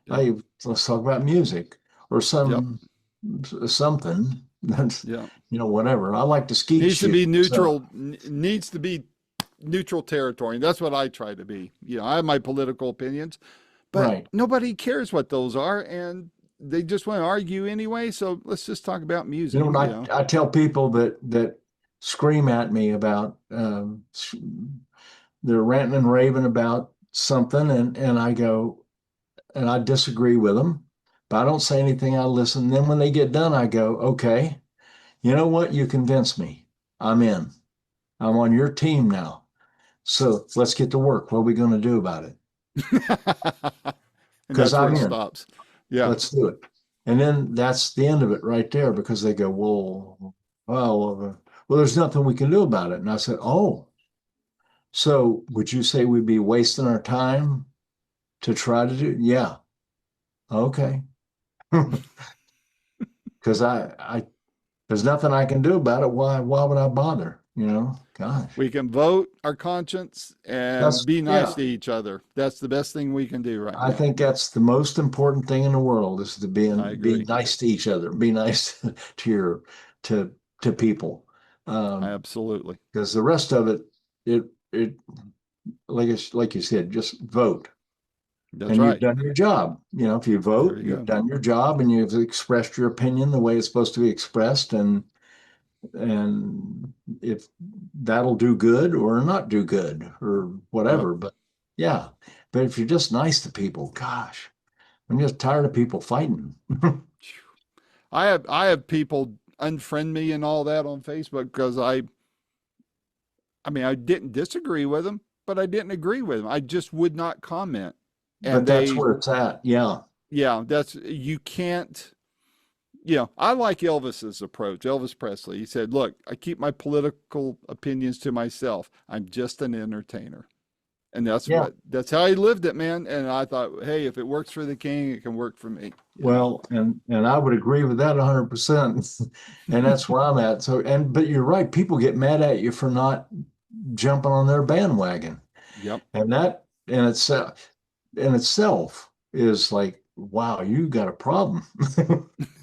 Hey, let's talk about music or Yep. something that's, Yeah. whatever. I like to skeet Needs to shoot. be So, neutral. Needs to be neutral territory. That's what I try to be. I have my political opinions, but right. nobody cares what those are, and they just want to argue anyway. So let's just talk about You music. know, I tell people that scream at me about they're ranting and raving about something, and I go and I disagree with them, but I don't say anything. I listen. Then when they get done, I go, okay, you know what? You convinced me. I'm in. I'm on your team now. So let's get to work. What are we going to do about it? And Because that's where I'm it in. stops. Yeah. Let's do it. And then that's the end of it right there because they go, well, there's nothing we can do about it. And I said, oh, so would you say we'd be wasting our time to try to do? Yeah. Okay. Because there's nothing I can do about it. Why would I bother? Gosh, We can vote our conscience and be nice yeah. to each other. That's the best thing we can do right I now. think that's the most important thing in the world is to I be agree. nice to each other, be nice to your to to people. Um, Absolutely. because the rest of it like you said, just vote. That's And you've right. done your job. If you There vote, you you've go. done your job and you've expressed your opinion the way it's supposed to be expressed, and if that'll do good or not do good or Yep. whatever. But yeah, but if you're just nice to people, gosh, I'm just tired of people fighting. I have people unfriend me and all that on Facebook because I mean I didn't disagree with them, but I didn't agree with them. I just would not comment. But And that's they where it's at. Yeah. yeah, that's you can't I like Elvis's approach. Elvis Presley. He said, "Look, I keep my political opinions to myself. I'm just an entertainer." And Yeah. that's how he lived it, man. And I thought, hey, if it works for the king, it can work for me. Well, and I would agree with that 100%. And that's where I'm at. So, but you're right. People get mad at you for not jumping on their bandwagon. Yep. And that in itself is like, wow, you got a problem.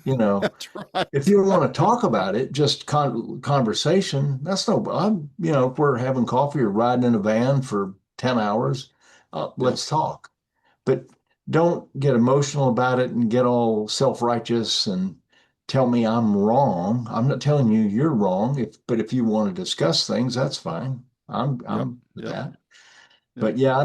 You know, That's if right. you want to talk about it, just conversation, that's no, if we're having coffee or riding in a van for 10 hours, Yep. let's talk. But don't get emotional about it and get all self-righteous and tell me I'm wrong. I'm not telling you you're wrong. But if you want to discuss things, that's fine. Yep. I'm with Yep. that. Yep. But yeah, I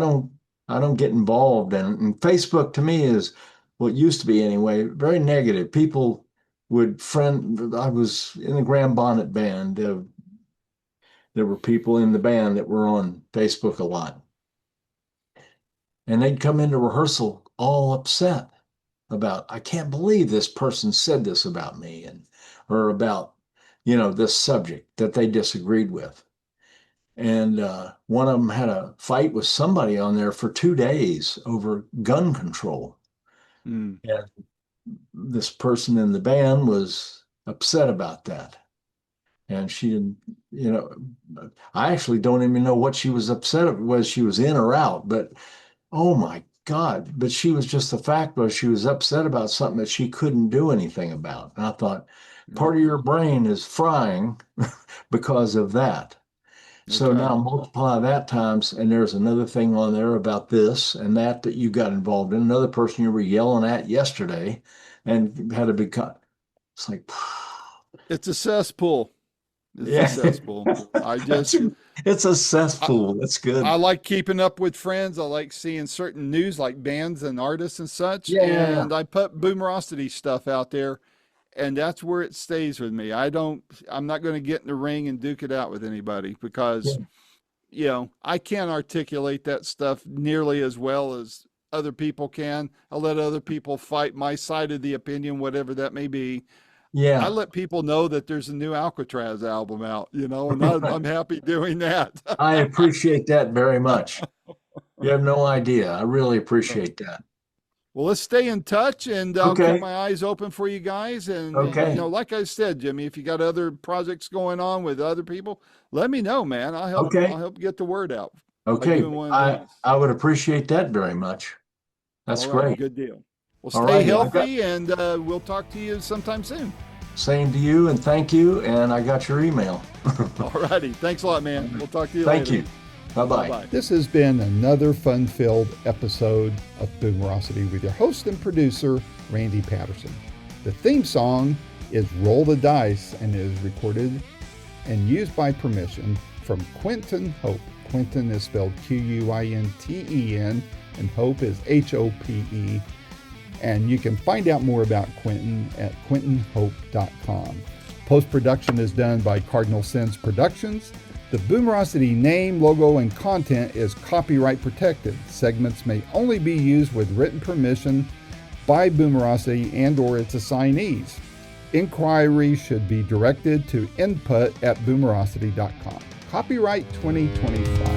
don't get involved in it. And Facebook to me is what used to be anyway, very negative. People would friend. I was in the Grand Bonnet band. There were people in the band that were on Facebook a lot, and they'd come into rehearsal all upset about, I can't believe this person said this about me, or about this subject that they disagreed with. And one of them had a fight with somebody on there for 2 days over gun control. Mm. And this person in the band was upset about that. And she didn't, you know, I actually don't even know what she was upset of, whether she was in or out, but oh my God. But she was just the fact was she was upset about something that she couldn't do anything about. And I thought, Yep. part of your brain is frying because of that. That's So right. now multiply that times, and there's another thing on there about this and that you got involved in. Another person you were yelling at yesterday and had a big cut. It's like, It's a cesspool. It's a yeah, cesspool. I that's just it's a I, cesspool. That's I good. like keeping up with friends. I like seeing certain news like bands and artists and such. Yeah, And I put Boomerocity stuff out there and that's where it stays with me. I'm not going to get in the ring and duke it out with anybody because, yeah. I can't articulate that stuff nearly as well as other people can. I'll let other people fight my side of the opinion, whatever that may be. I Yeah, let people know that there's a new Alcatrazz album out, and I'm happy doing that. I appreciate that very much. You have no idea. I really appreciate that. Well, let's stay in touch, and I'll keep Okay. my eyes open for you guys. And, Okay. like I said, Jimmy, if you got other projects going on with other people, let me know, man. I'll Okay. help get the word out by Okay. doing one of I these. I would appreciate that very much. That's All right, great. good deal. Well, All stay righty. I got healthy, and we'll talk to you sometime soon. same to you and thank you. And I got your email. All righty. Thanks a lot, man. We'll talk to you Thank later. you. Bye-bye. Bye-bye. This has been another fun-filled episode of Boomerocity with your host and producer, Randy Patterson. The theme song is Roll the Dice and is recorded and used by permission from Quentin Hope. Quentin is spelled Quinten, and Hope is Hope. And you can find out more about Quentin at quentinhope.com. Post-production is done by Cardinal Sins Productions. The Boomerocity name, logo, and content is copyright protected. Segments may only be used with written permission by Boomerocity and/or its assignees. Inquiries should be directed to input@boomerocity.com. Copyright 2025.